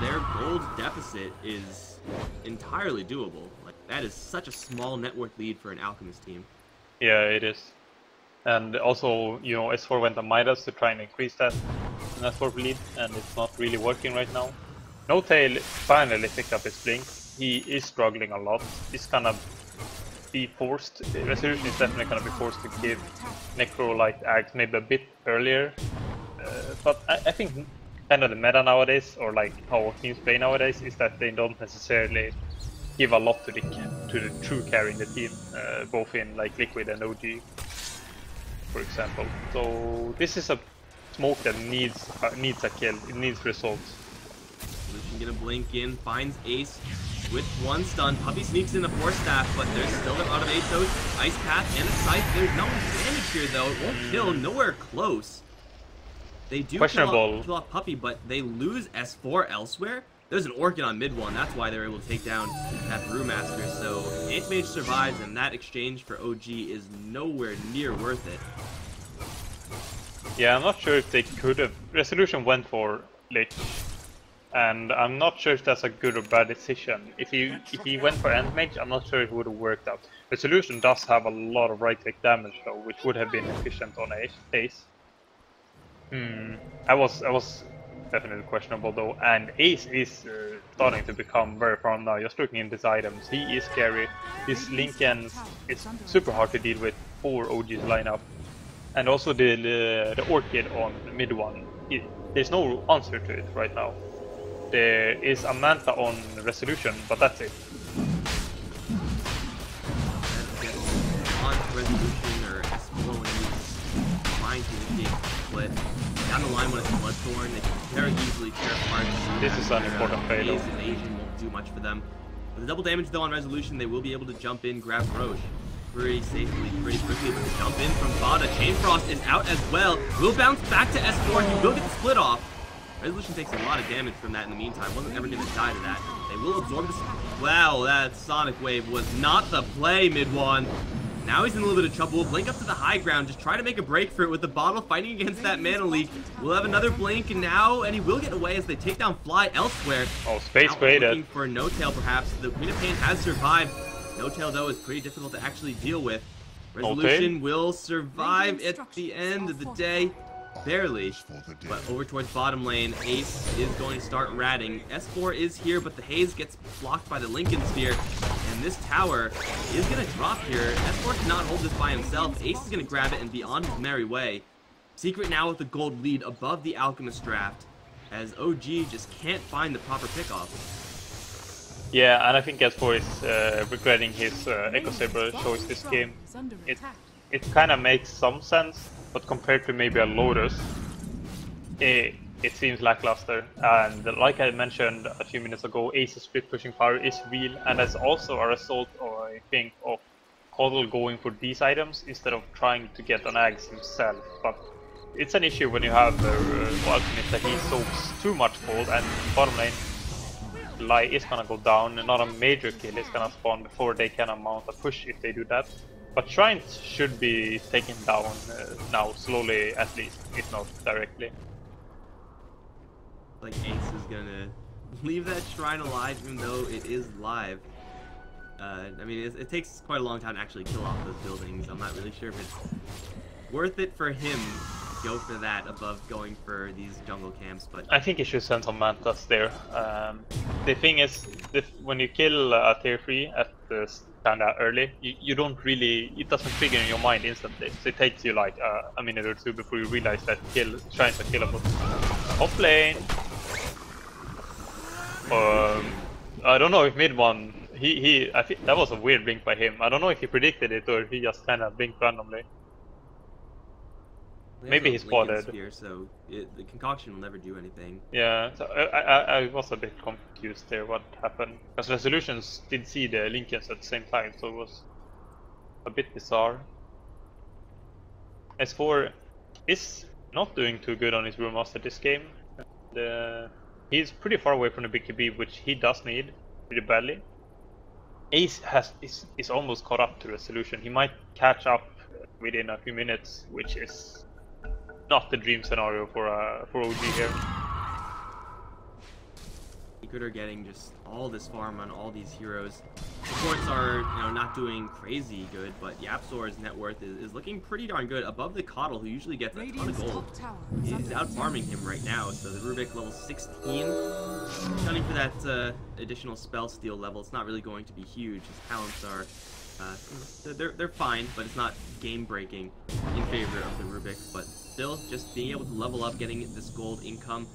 their gold deficit is entirely doable. Like, that is such a small net worth lead for an Alchemist team. Yeah, it is. And also, you know, S4 went on Midas to try and increase that net worth lead, and it's not really working right now. No-Tail finally picked up his blink. He is struggling a lot. He's gonna be forced, Resolution is definitely gonna be forced to give Necro-like Ags maybe a bit earlier. But I think kind of the meta nowadays, or like how teams play nowadays, is that they don't necessarily give a lot to the true carry in the team, both in like Liquid and OG, for example. So this is a smoke that needs a kill. It needs results. Resolution gonna blink in, finds Ace with 1 stun. Puppey sneaks in the 4 staff, but there's still a lot of Atos, Ice Path, and a Scythe. There's no damage here though. It won't kill, nowhere close. They do kill off Puppey, but they lose S4 elsewhere. There's an Orchid on mid 1, that's why they're able to take down that Brewmaster. So Anti-Mage survives, and that exchange for OG is nowhere near worth it. Yeah, I'm not sure if they could have. Resolution went for Lich, and I'm not sure if that's a good or bad decision. If he went for Anti-Mage, I'm not sure it would have worked out. Resolution does have a lot of right-click damage though, which would have been efficient on Ace. I was definitely questionable though, and Ace is starting to become very farm now. Just looking at his items, he is scary. His Lincoln is super hard to deal with for OG's lineup, and also the Orchid on mid 1. There's no answer to it right now. There is a Manta on Resolution, but that's it. On Resolution or S4 when he's trying to initiate split. Down the line when it's Bloodthorn, they can very easily tear apart. This is an important fatal. Invasion won't do much for them. With the double damage though on Resolution, they will be able to jump in, grab Roche pretty safely, pretty quickly. But the jump in from FATA, Chain Frost is out as well. Will bounce back to S4, he will get the split off. Resolution takes a lot of damage from that in the meantime. Wasn't ever going to die to that. They will absorb this. Wow, that Sonic Wave was not the play mid 1. Now he's in a little bit of trouble. We'll blink up to the high ground, just try to make a break for it with the bottle fighting against that mana leak. We'll have another blink now, and he will get away as they take down Fly elsewhere. Oh, space created. Looking for No-Tail perhaps. The Queen of Pain has survived. No-Tail though is pretty difficult to actually deal with. Resolution will survive at the end of the day. Barely, but over towards bottom lane, Ace is going to start ratting. S4 is here, but the haze gets blocked by the Lincoln Sphere, and this tower is going to drop here. S4 cannot hold this by himself. Ace is going to grab it and be on his merry way. Secret now with the gold lead above the Alchemist draft, as OG just can't find the proper pickoff. Yeah, and I think S4 is regretting his Echo Saber choice this game. It kind of makes some sense, but compared to maybe a Lotus, it seems lackluster. And like I mentioned a few minutes ago, Ace's split pushing power is real, and that's also a result, or I think, of Coddle going for these items instead of trying to get an Ags himself. But it's an issue when you have Alchemist that he soaks too much gold, and bottom lane, Lie is gonna go down, and not a major kill is gonna spawn before they can mount a push if they do that. But Shrines should be taken down now, slowly at least, if not directly. Like Ace is gonna leave that Shrine alive even though it is live. I mean, it takes quite a long time to actually kill off those buildings. I'm not really sure if it's worth it for him to go for that above going for these jungle camps, but I think he should send some Mantas there. The thing is, when you kill a tier 3 at the kinda early, you don't really, it doesn't trigger in your mind instantly. So it takes you like a minute or two before you realize that Shrines are killable. Offlane. I don't know if mid 1 I think that was a weird blink by him. I don't know if he predicted it or he just kind of blinked randomly. Maybe he spotted. Sphere, so the concoction will never do anything. Yeah, so I was a bit confused there what happened. Because Resolutions did see the Lincolns at the same time, so it was a bit bizarre. S4 is not doing too good on his Brewmaster this game. He's pretty far away from the BKB, which he does need pretty badly. Ace is almost caught up to Resolution. He might catch up within a few minutes, which is not the dream scenario for OG here. Secret are getting just all this farm on all these heroes. Supports are, not doing crazy good, but YapzOr's net worth is looking pretty darn good. Above the Coddle, who usually gets a ton of gold, is out farming him right now. So the Rubik level 16, gunning for that additional spell steal level. It's not really going to be huge. His talents are, they're fine, but it's not game breaking in favor of the Rubik. But still, just being able to level up, getting this gold income.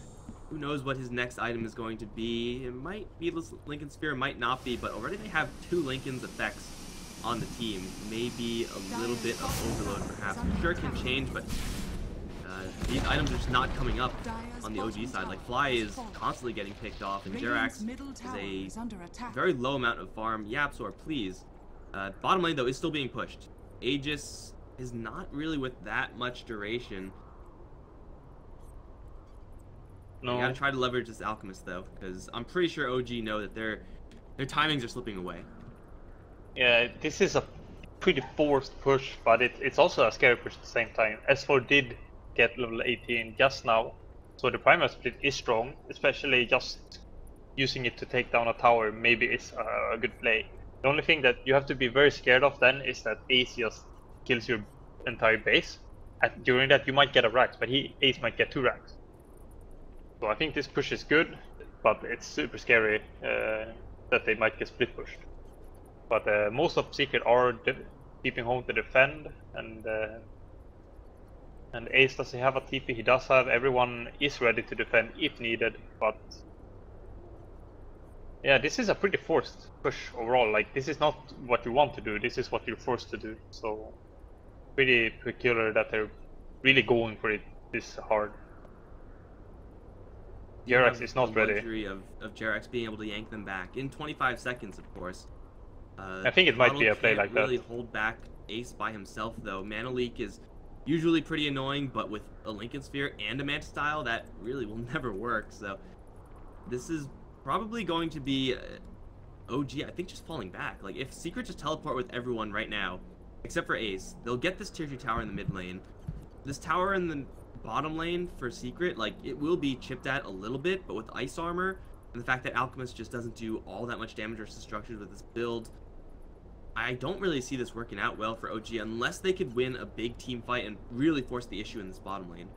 Who knows what his next item is going to be? It might be Lincoln Sphere, might not be, but already they have 2 Lincoln's effects on the team. Maybe a little bit of overload perhaps. I'm sure it can change, but these items are just not coming up on the OG side. Like Fly is constantly getting picked off, and Jarax is a very low amount of farm. YapzOr, please. Bottom lane though is still being pushed. Aegis is not really with that much duration. No. You gotta try to leverage this Alchemist though, because I'm pretty sure OG know that their timings are slipping away. Yeah, this is a pretty forced push, but it's also a scary push at the same time. S4 did get level 18 just now, so the primary split is strong, especially just using it to take down a tower maybe is a good play. The only thing that you have to be very scared of then is that Ace just kills your entire base. During that you might get a Rax, but Ace might get 2 Rax. So I think this push is good, but it's super scary that they might get split pushed. But most of Secret are keeping home to defend, and Ace doesn't have a TP. He does have. Everyone is ready to defend if needed, but yeah, this is a pretty forced push overall. Like, this is not what you want to do. This is what you're forced to do. So pretty peculiar that they're really going for it this hard. Jarax is not ready. Luxury of Jarax being able to yank them back in 25 seconds, of course. I think it might be a play like that. Really hold back Ace by himself though. Mana leak is usually pretty annoying, but with a Lincoln Sphere and a Manta Style, that really will never work. So this is probably going to be OG, I think, just falling back. Like, if Secret just teleport with everyone right now, except for Ace, they'll get this tier 2 tower in the mid lane. This tower in the bottom lane for Secret, like, it will be chipped at a little bit, but with ice armor and the fact that Alchemist just doesn't do all that much damage versus structures with this build, I don't really see this working out well for OG unless they could win a big team fight and really force the issue in this bottom lane.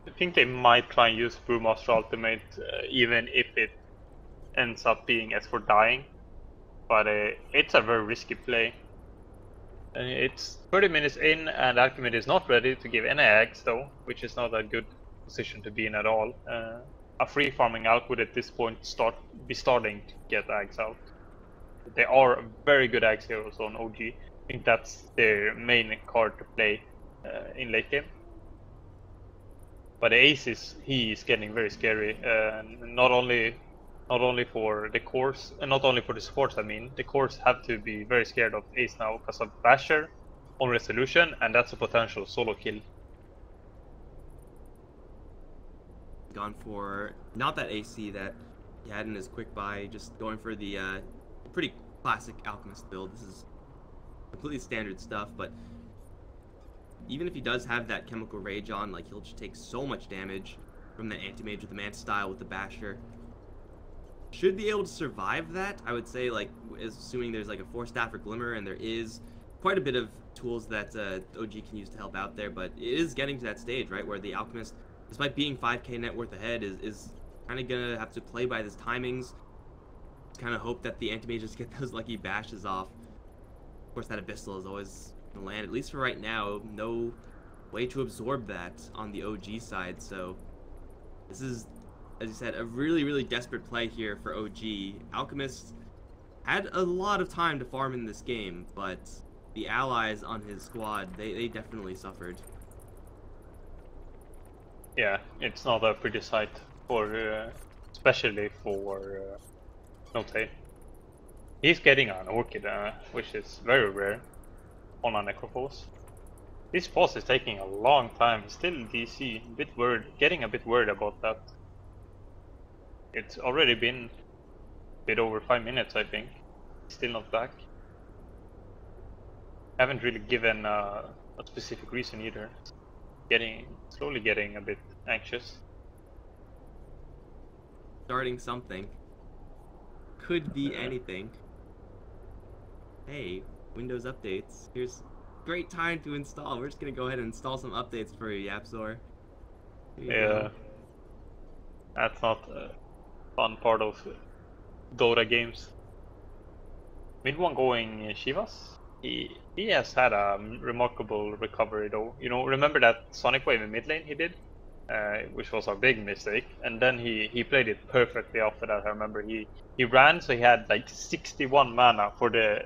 I think they might try and use Brewmaster Ultimate even if it ends up being as for dying, but it's a very risky play. It's 30 minutes in and Alchemist is not ready to give any eggs though, which is not a good position to be in at all. A free farming Alch would at this point be starting to get eggs out. They are very good eggs heroes on OG. I think that's their main card to play in late game. But the Ace is getting very scary, not only for the cores, and not only for the supports. I mean, the cores have to be very scared of Ace now because of Basher on Resolution, and that's a potential solo kill. Gone for not that AC that he had in his quick buy, just going for the pretty classic Alchemist build. This is completely standard stuff, but even if he does have that Chemical Rage on, like, he'll just take so much damage from the Anti-Mage with the Manta Style with the Basher. Should be able to survive that, I would say, like, assuming there's like a 4-staff or Glimmer, and there is quite a bit of tools that OG can use to help out there, but it is getting to that stage, right, where the Alchemist, despite being 5k net worth ahead, is kind of gonna have to play by his timings, kind of hope that the Anti-Mages get those lucky bashes off. Of course, that Abyssal is always gonna land, at least for right now. No way to absorb that on the OG side, so this is, as you said, a really, really desperate play here for OG. Alchemist had a lot of time to farm in this game, but the allies on his squad, they definitely suffered. Yeah, it's not a pretty sight for, especially for Notail. He's getting an Orchid, which is very rare on a Necrophos. This boss is taking a long time, still DC, getting a bit worried about that. It's already been a bit over 5 minutes, I think. Still not back. Haven't really given a specific reason either. Slowly getting a bit anxious. Starting something. Could be anything. Hey, Windows updates. Here's great time to install. We're just gonna go ahead and install some updates for you, YapzOr. Yeah. That's not a fun part of Dota games. Mid one going Shivas. He has had a remarkable recovery though. You know, remember that Sonic Wave in mid lane he did? Which was a big mistake, and then he played it perfectly after that. I remember he ran, so he had like 61 mana for the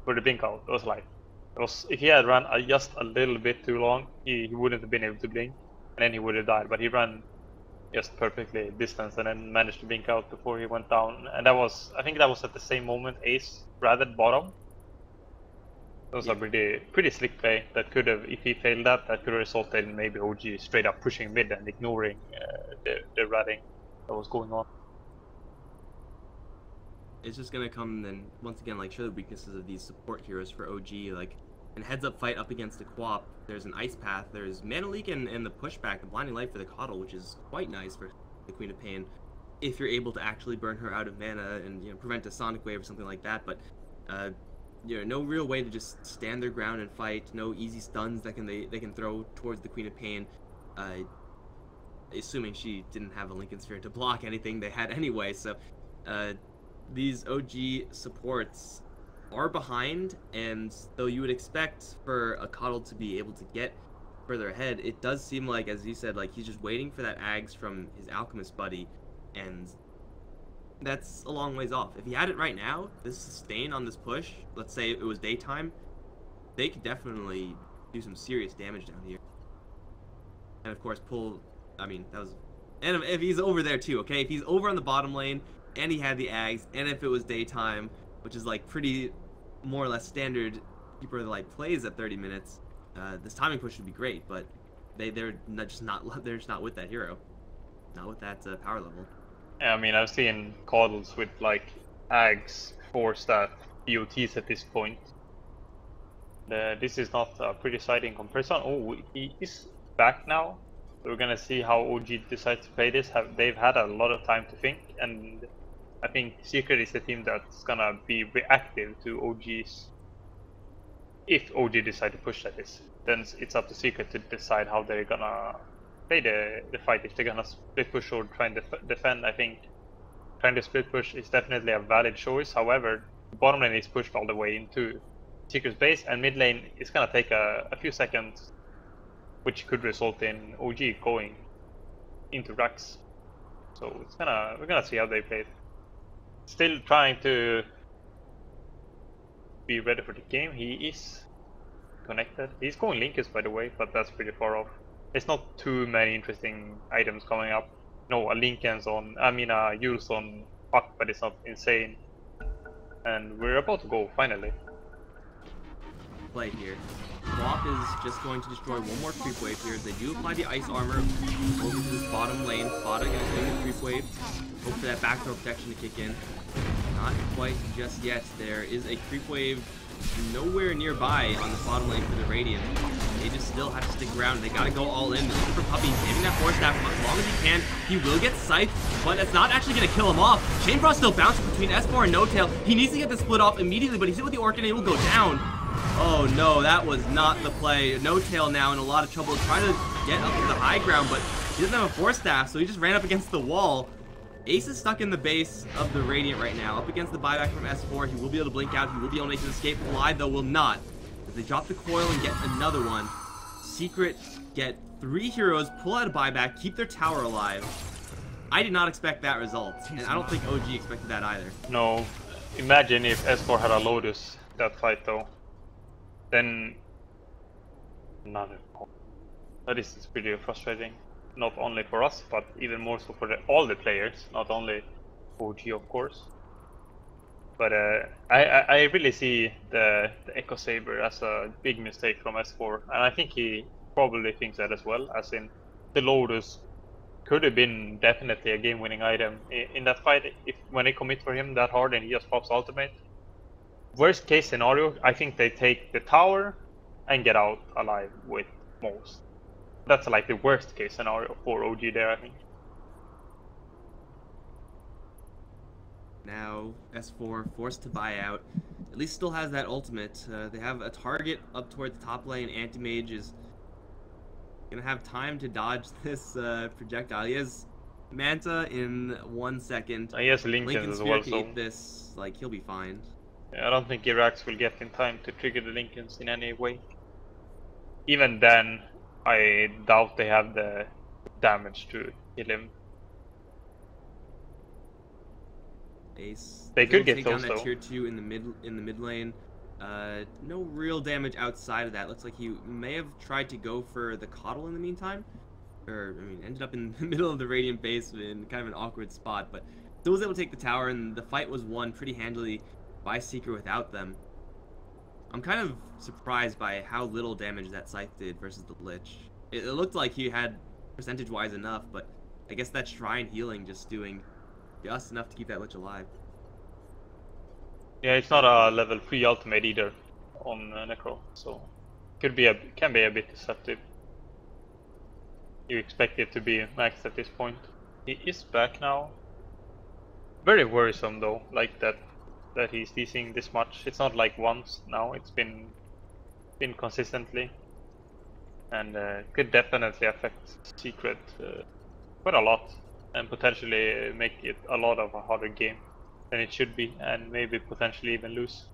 blink out. If he had run just a little bit too long, he wouldn't have been able to blink, and then he would have died. But he ran just perfectly distance and then managed to blink out before he went down. And I think that was at the same moment Ace ratted bottom. That was a pretty slick play that could have, if he failed that could have resulted in maybe OG straight up pushing mid and ignoring the ratting that was going on. It's just gonna come then once again like show the weaknesses of these support heroes for OG. Like in heads up fight up against the Quap, there's an Ice Path, there's Mana Leak and the pushback, the Blinding Light for the Coddle, which is quite nice for the Queen of Pain if you're able to actually burn her out of mana and prevent a Sonic Wave or something like that. But no real way to just stand their ground and fight. No easy stuns that they can throw towards the Queen of Pain. Assuming she didn't have a Lincoln Sphere to block anything they had anyway. So these OG supports are behind, and though you would expect for a Coddle to be able to get further ahead, it does seem like, as you said, like he's just waiting for that Ags from his Alchemist buddy, and that's a long ways off. If he had it right now, this sustain on this push, let's say it was daytime, they could definitely do some serious damage down here. And of course and if he's over there too, okay? If he's over on the bottom lane, and he had the Ags, and if it was daytime, which is like pretty more or less standard keeper like plays at 30 minutes, this timing push would be great, but they're just not with that hero. Not with that power level. Yeah, I mean, I've seen Coddles with like Ags, 4-stat BOTs at this point. This is not a pretty exciting comparison. Oh, he is back now. So we're gonna see how OG decides to play this. They've had a lot of time to think, and I think Secret is the team that's gonna be reactive to OG's. If OG decide to push like this, then it's up to Secret to decide how they're gonna play the fight. If they're gonna split push or try and defend, I think trying to split push is definitely a valid choice. However, the bottom lane is pushed all the way into Secret's base, and mid lane is gonna take a few seconds, which could result in OG going into racks. So we're gonna see how they play it. Still trying to be ready for the game. He is connected. He's going Linkus, by the way, but that's pretty far off. There's not too many interesting items coming up. No, a Lincoln's on, Yule's on Puck, but it's not insane. And we're about to go, finally. Play here. Quap is just going to destroy one more creep wave here. They do apply the ice armor over to this bottom lane. FATA gonna swing the creep wave. Hope for that backdoor protection to kick in. Not quite just yet. There is a creep wave nowhere nearby on the bottom lane for the Radiant. They just still have to stick around. They gotta go all in. Looking for Puppey, saving that force staff as long as he can. He will get scythed, but it's not actually gonna kill him off. Chainfrost still bounces between S4 and No-Tail. He needs to get the split off immediately, but he's hit with the Orchid and he will go down. Oh no, that was not the play. No-Tail now in a lot of trouble trying to get up to the high ground, but he doesn't have a force staff, so he just ran up against the wall. Ace is stuck in the base of the Radiant right now, up against the buyback from S4. He will be able to blink out, he will be able to make his escape. Fly, though, will not. As they drop the coil and get another one. Secret get 3 heroes, pull out a buyback, keep their tower alive. I did not expect that result, and I don't think OG expected that either. No, Imagine if S4 had a Lotus that fight though. Then none at all. That is pretty frustrating. Not only for us, but even more so for all the players, not only OG of course. But I really see the Echo Saber as a big mistake from S4, and I think he probably thinks that as well, as in the Lotus could have been definitely a game-winning item in that fight if when they commit for him that hard and he just pops ultimate. Worst case scenario, I think they take the tower and get out alive with most. That's like the worst case scenario for OG there, I think. Now S4 forced to buy out. At least still has that ultimate. They have a target up toward the top lane. Anti-Mage is gonna have time to dodge this projectile. He has Manta in 1 second. He has Lincoln as well, so this, like, he'll be fine. Yeah, I don't think Irax will get in time to trigger the Lincolns in any way. Even then, I doubt they have the damage to kill him. Ace. They could get take those down that though. tier 2 in the mid lane. No real damage outside of that. Looks like he may have tried to go for the Coddle in the meantime. Or, I mean, ended up in the middle of the Radiant base in kind of an awkward spot, but still was able to take the tower, and the fight was won pretty handily by Seeker without them. I'm kind of surprised by how little damage that Scythe did versus the Lich. It looked like he had percentage-wise enough, but I guess that Shrine healing just doing just enough to keep that Lich alive. Yeah, it's not a level 3 ultimate either on Necro, so can be a bit deceptive. You expect it to be maxed at this point. He is back now. Very worrisome though, like that he's DCing this much. It's not like once now, it's been consistently, and could definitely affect Secret quite a lot, and potentially make it a lot of a harder game than it should be, and maybe potentially even lose.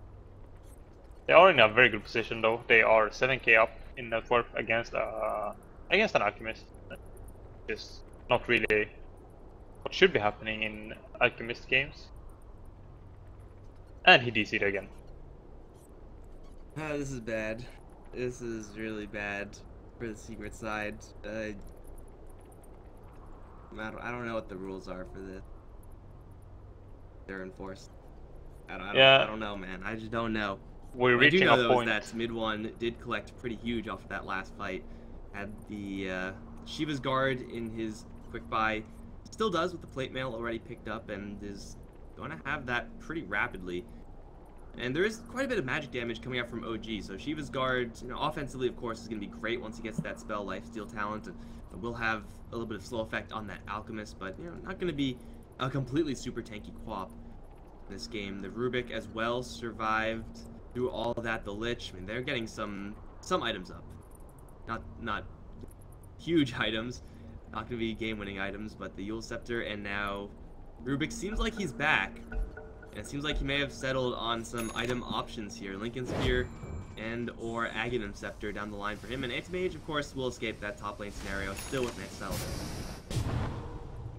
They are in a very good position though. They are 7k up in net worth against an Alchemist. Just not really what should be happening in Alchemist games. And he DC'd again. This is bad. This is really bad for the Secret side. I don't know what the rules are for this. They're enforced. I don't know, man. I just don't know. We're reaching a point that mid one did collect pretty huge off of that last fight. Had the Shiva's Guard in his quick buy. Still does with the plate mail already picked up, and is going to have that pretty rapidly. And there is quite a bit of magic damage coming out from OG. So Shiva's Guard, offensively, of course, is going to be great once he gets that spell Lifesteal talent, and will have a little bit of slow effect on that Alchemist, but not going to be a completely super tanky quap in this game. The Rubik as well survived through all of that. The Lich, I mean, they're getting some items up, not huge items, not going to be game-winning items, but the Yule Scepter, and now Rubik seems like he's back. And it seems like he may have settled on some item options here. Lincoln Spear and or Aghanim Scepter down the line for him. And Anti-Mage, of course, will escape that top lane scenario, still with next element.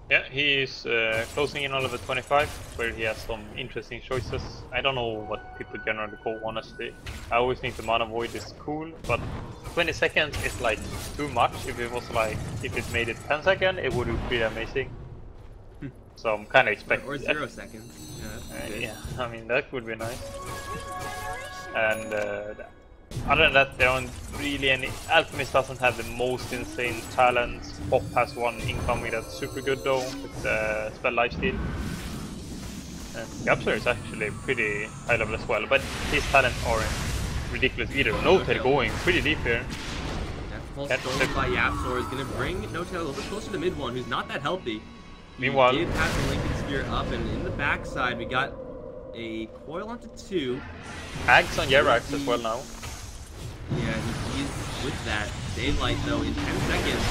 Yeah, he's closing in on level 25, where he has some interesting choices. I don't know what people generally call, honestly. I always think the Mana Void is cool, but 20 seconds is like too much. If it made it 10 seconds, it would be pretty amazing. So I'm kind of expecting... Or 0 seconds. Yeah, I mean, that would be nice. And other than that, there aren't really any... Alchemist doesn't have the most insane talents. Pop has one incoming that's super good though, with spell lifesteal. And YapzOr is actually pretty high level as well, but his talents aren't ridiculous either. Notail going pretty deep here. That pulse stolen by YapzOr is going to bring Notail a little bit closer to mid one, who's not that healthy. Meanwhile, we did have the Lincoln Spear up, and in the backside we got a coil onto 2. Ags on Jaradat as well now. Yeah, he's with that. Daylight though in 10 seconds.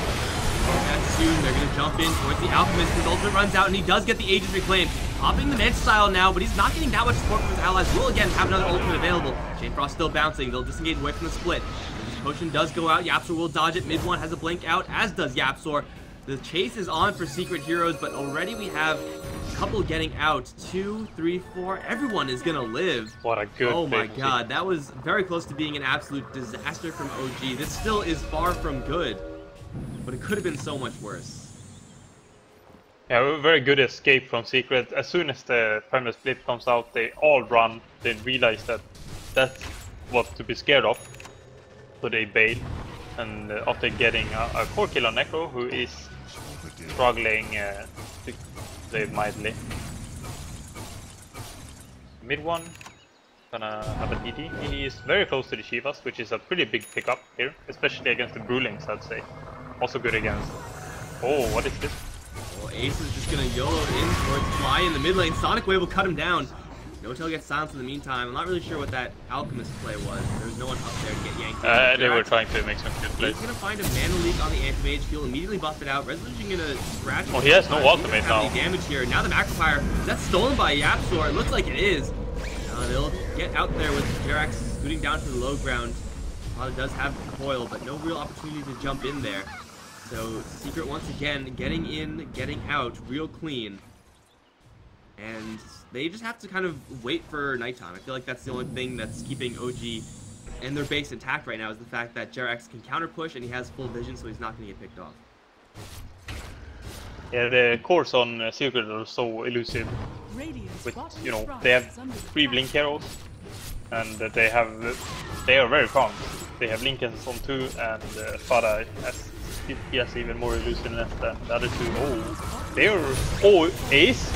And soon they're going to jump in towards the Alchemist. His ultimate runs out, and he does get the Aegis reclaimed. Popping the mid style now, but he's not getting that much support from his allies. Will again have another ultimate available. Chain Frost still bouncing. They'll disengage away from the split. This potion does go out. YapzOr will dodge it. Mid one has a blink out, as does YapzOr. The chase is on for Secret Heroes, but already we have couple getting out. 2, 3, 4. Everyone is gonna live. What a good Oh my pick. god, that was very close to being an absolute disaster from OG. This still is far from good, but it could have been so much worse. Yeah, very good escape from Secret. As soon as the Premier Split comes out, they all run. They realize that that's what to be scared of. So they bail. And after getting a core kill on Necro, who is struggling to save mildly. Mid one, gonna have a DD. He is very close to the Shivas, which is a pretty big pickup here, especially against the Brewlings, I'd say. Also good against... Oh, what is this? Well, Ace is just gonna YOLO in towards Fly in the mid lane. Sonic Wave will cut him down. No-Tail gets silenced in the meantime. I'm not really sure what that Alchemist play was. There was no one up there to get yanked. They were trying to make some good plays. He's gonna find a mana leak on the Anti-Mage. He'll immediately buff it out. Resolution gonna scratch. Oh, he has no ultimate now. Damage here. Now the Macro Fire. Is that stolen by YapzOr? It looks like it is. They'll get out there with Jarax scooting down to the low ground. FATA does have the coil, but no real opportunity to jump in there. So Secret once again getting in, getting out, real clean. And they just have to kind of wait for nighttime. I feel like that's the only thing that's keeping OG and their base intact right now is the fact that Jarax can counter push and he has full vision, so he's not going to get picked off. Yeah, the cores on Secret are so elusive. With, you know, they have 3 blink arrows, and they are very calm. They have Lincolns on 2, and FATA has even more elusiveness than the other 2. Oh, they are Ace.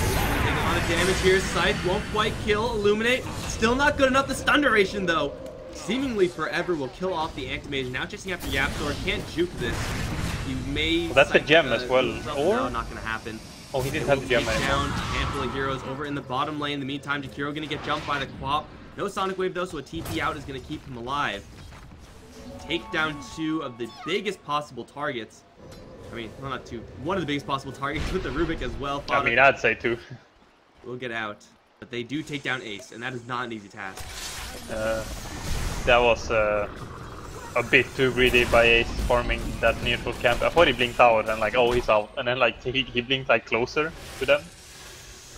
Taking a lot of damage here. Scythe won't quite kill. Illuminate still not good enough. The stun duration though, seemingly forever, will kill off the Anti-Mage. Now chasing after YapzOr, can't juke this. You may. Well, that's the gem as well. Or no, not gonna happen. Oh, he didn't have the gem anymore. Down a handful of heroes over in the bottom lane. In the meantime, Jakiro gonna get jumped by the Quap. No Sonic Wave though, so a TP out is gonna keep him alive. Take down 2 of the biggest possible targets. I mean, well, not 2. One of the biggest possible targets with the Rubik as well. I mean, I'd say 2. We'll get out, but they do take down Ace, and that is not an easy task. That was a bit too greedy by Ace farming that neutral camp. I thought he blinked out and like, oh, he's out, and then like he blinked like closer to them.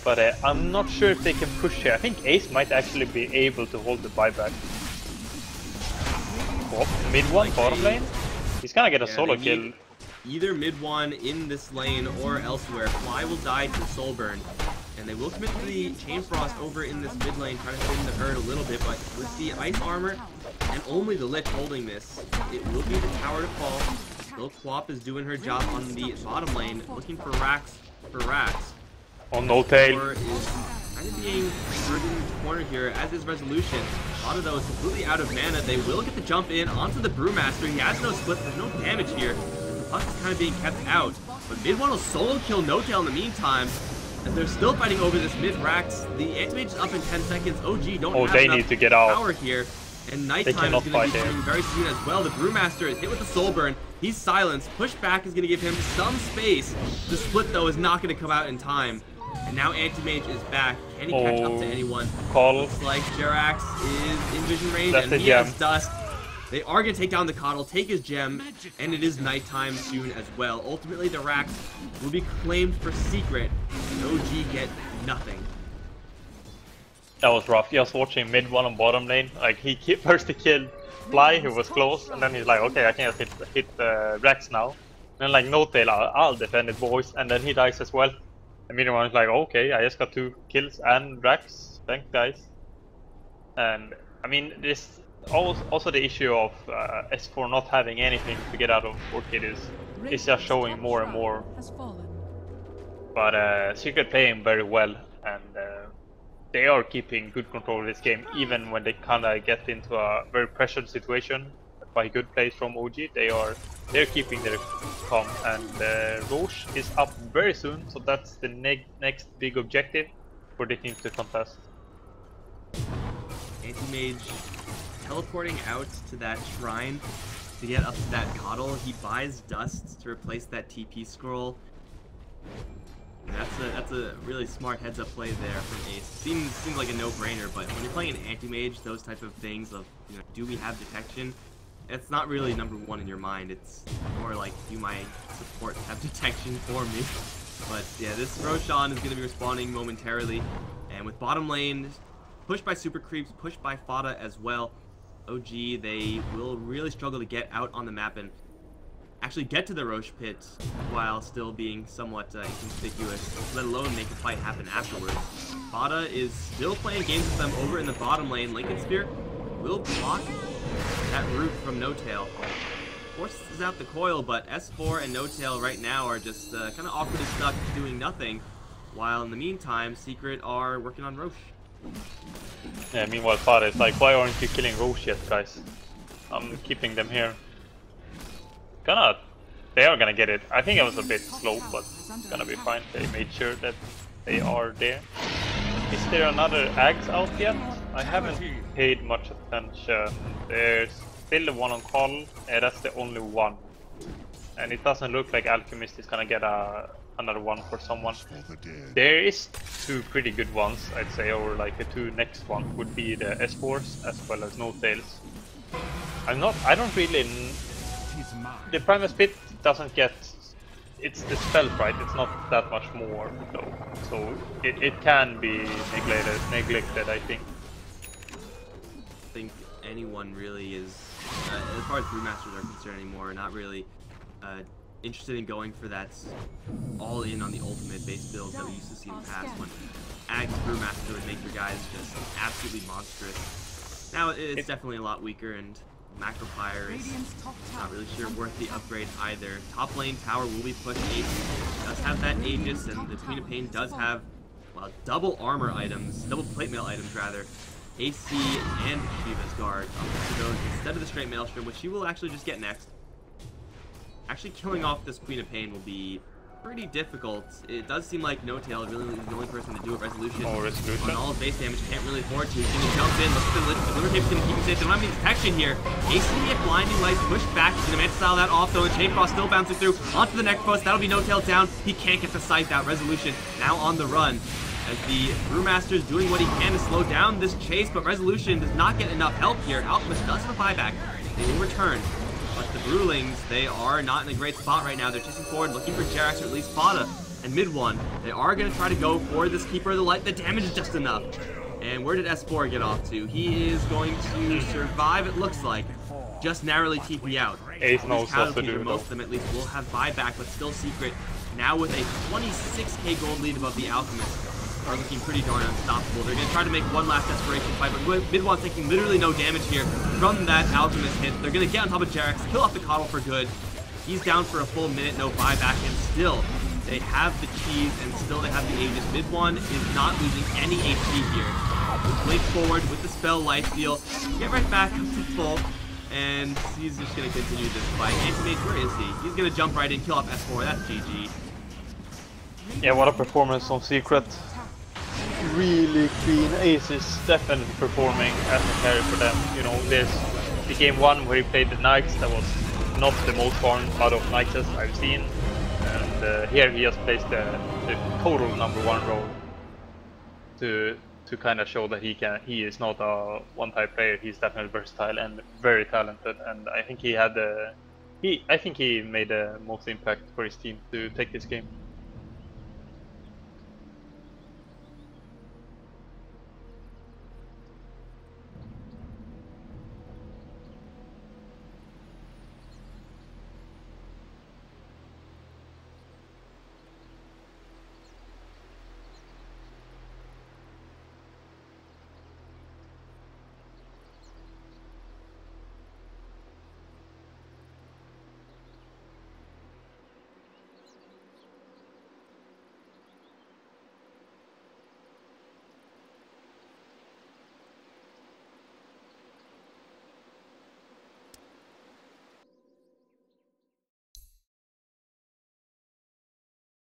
But I'm not sure if they can push here. I think Ace might actually be able to hold the buyback. Oh, mid one, bottom lane. He's gonna get a solo kill. Either mid one in this lane or elsewhere. Fly will die to Soulburn. And they will commit to the Chain Frost over in this mid lane, trying to thin the herd a little bit, but with the Ice Armor and only the Lich holding this, it will be the tower to fall. Still Quap is doing her job on the bottom lane, looking for racks Oh, No-Tail. Is kind of being hurt in the corner here, as is Resolution. FATA though is completely out of mana. They will get the jump in onto the Brewmaster. He has no split, there's no damage here. The puck is kind of being kept out, but mid one will solo kill No-Tail in the meantime. And they're still fighting over this mid-racks. The Anti-Mage is up in 10 seconds. OG don't have enough need to get out. power here. And nighttime is going to be coming very soon as well. The Brewmaster is hit with the Soulburn. He's silenced. Pushback is going to give him some space. The split, though, is not going to come out in time. And now Anti-Mage is back. Can he catch up to anyone? Looks like Jarax is in vision range, and he has Dust. They are going to take down the Coddle, take his gem, and it is nighttime soon as well. Ultimately, the racks will be claimed for Secret, and OG get nothing. That was rough. Just watching mid one on bottom lane. Like, he first killed Fly, who was close, and then he's like, okay, I can just hit Rex now. And then like, No-Tail, I'll defend it, boys. And then he dies as well. And Minimon's like, okay, I just got 2 kills and Rex. Thanks, guys. And, I mean, this... Also the issue of S4 not having anything to get out of Orchid is just showing more and more. But Secret playing very well, and they are keeping good control of this game, even when they kinda get into a very pressured situation by good plays from OG. They're keeping their calm, and Roche is up very soon, so that's the next big objective for the teams to contest. Anti-Mage teleporting out to that shrine to get up to that Coddle. He buys Dust to replace that TP scroll. And that's a really smart heads-up play there from Ace. Seems like a no-brainer, but when you're playing an Anti-Mage, those type of things of, you know, do we have detection? It's not really number 1 in your mind. It's more like, do my supports have detection for me? But yeah, this Roshan is going to be respawning momentarily. And with bottom lane, pushed by super creeps, pushed by FATA as well, OG, they will really struggle to get out on the map and actually get to the Roche pit while still being somewhat inconspicuous, let alone make a fight happen afterwards. FATA is still playing games with them over in the bottom lane. Lincoln Spear will block that route from No-Tail. Forces out the coil, but S4 and No-Tail right now are just kind of awkwardly stuck doing nothing, while in the meantime, Secret are working on Roche. Yeah, meanwhile FATA is like, why aren't you killing Roche yet, guys? I'm keeping them here. They are gonna get it. I think it was a bit slow, but it's gonna be fine. They made sure that they are there. Is there another Ags out yet? I haven't paid much attention. There's still the one on call. That's the only one. And it doesn't look like Alchemist is gonna get another one for someone. There is two pretty good ones, I'd say, or like the two next one would be the S4s as well as No-Tails. I don't really... The Primus Pit doesn't get... It's the spell, right? It's not that much more though. So it can be neglected, I think. I think anyone really is, as far as brewmasters are concerned anymore, not really interested in going for that all in on the ultimate base build that we used to see in the past when Ags brewmaster would make your guys just absolutely monstrous. Now it's definitely a lot weaker, and Macropire is not really sure worth the upgrade either. Top lane tower will be pushed. Ace does have that Aegis, and the Queen of Pain does have, well, double armor items, double plate mail items rather. AC and Shiva's guard to those instead of the straight maelstrom, which she will actually just get next. Actually killing off this Queen of Pain will be pretty difficult. It does seem like No-Tail really is the only person to do a resolution on all of base damage. Can't really afford to. He's going to jump in. Looks at the Liver Tape's going to keep him safe. They don't have any detection here. AC at Blinding Light pushed back. He's going to style that off though. And Chain Frost still bouncing through onto the next post. That'll be No-Tail down. He can't get the scythe out. Resolution now on the run, as the Brewmaster's doing what he can to slow down this chase, but Resolution does not get enough help here. Alchemist does have a buyback. They will return. But the Brewlings, they are not in a great spot right now. They're chasing forward, looking for Jarax or at least FATA. And mid one, they are going to try to go for this Keeper of the Light. The damage is just enough. And where did S4 get off to? He is going to survive, it looks like. Just narrowly TP out. Ace knows what to do. Most of them at least will have buyback, but still Secret. Now with a 26k gold lead above the Alchemist. Are looking pretty darn unstoppable. They're going to try to make one last desperation fight, but Mid1 taking literally no damage here from that Alchemist hit. They're going to get on top of Jarax, kill off the Coddle for good. He's down for a full minute, no buyback, and still they have the cheese, and still they have the Aegis. Mid1 is not losing any HP here. Blink forward with the spell Lifesteal, get right back up to full, and he's just going to continue this fight. Anti-Mage, where is he? He's going to jump right in, kill off S4, that's GG. Yeah, what a performance on Secret. Really clean. Ace is definitely performing as a carry for them. You know, there's the game 1 where he played the Knights, that was not the most fun out of Knights I've seen. And here he just plays the total #1 role to kind of show that he is not a one-type player. He's definitely versatile and very talented. And I think he made the most impact for his team to take this game.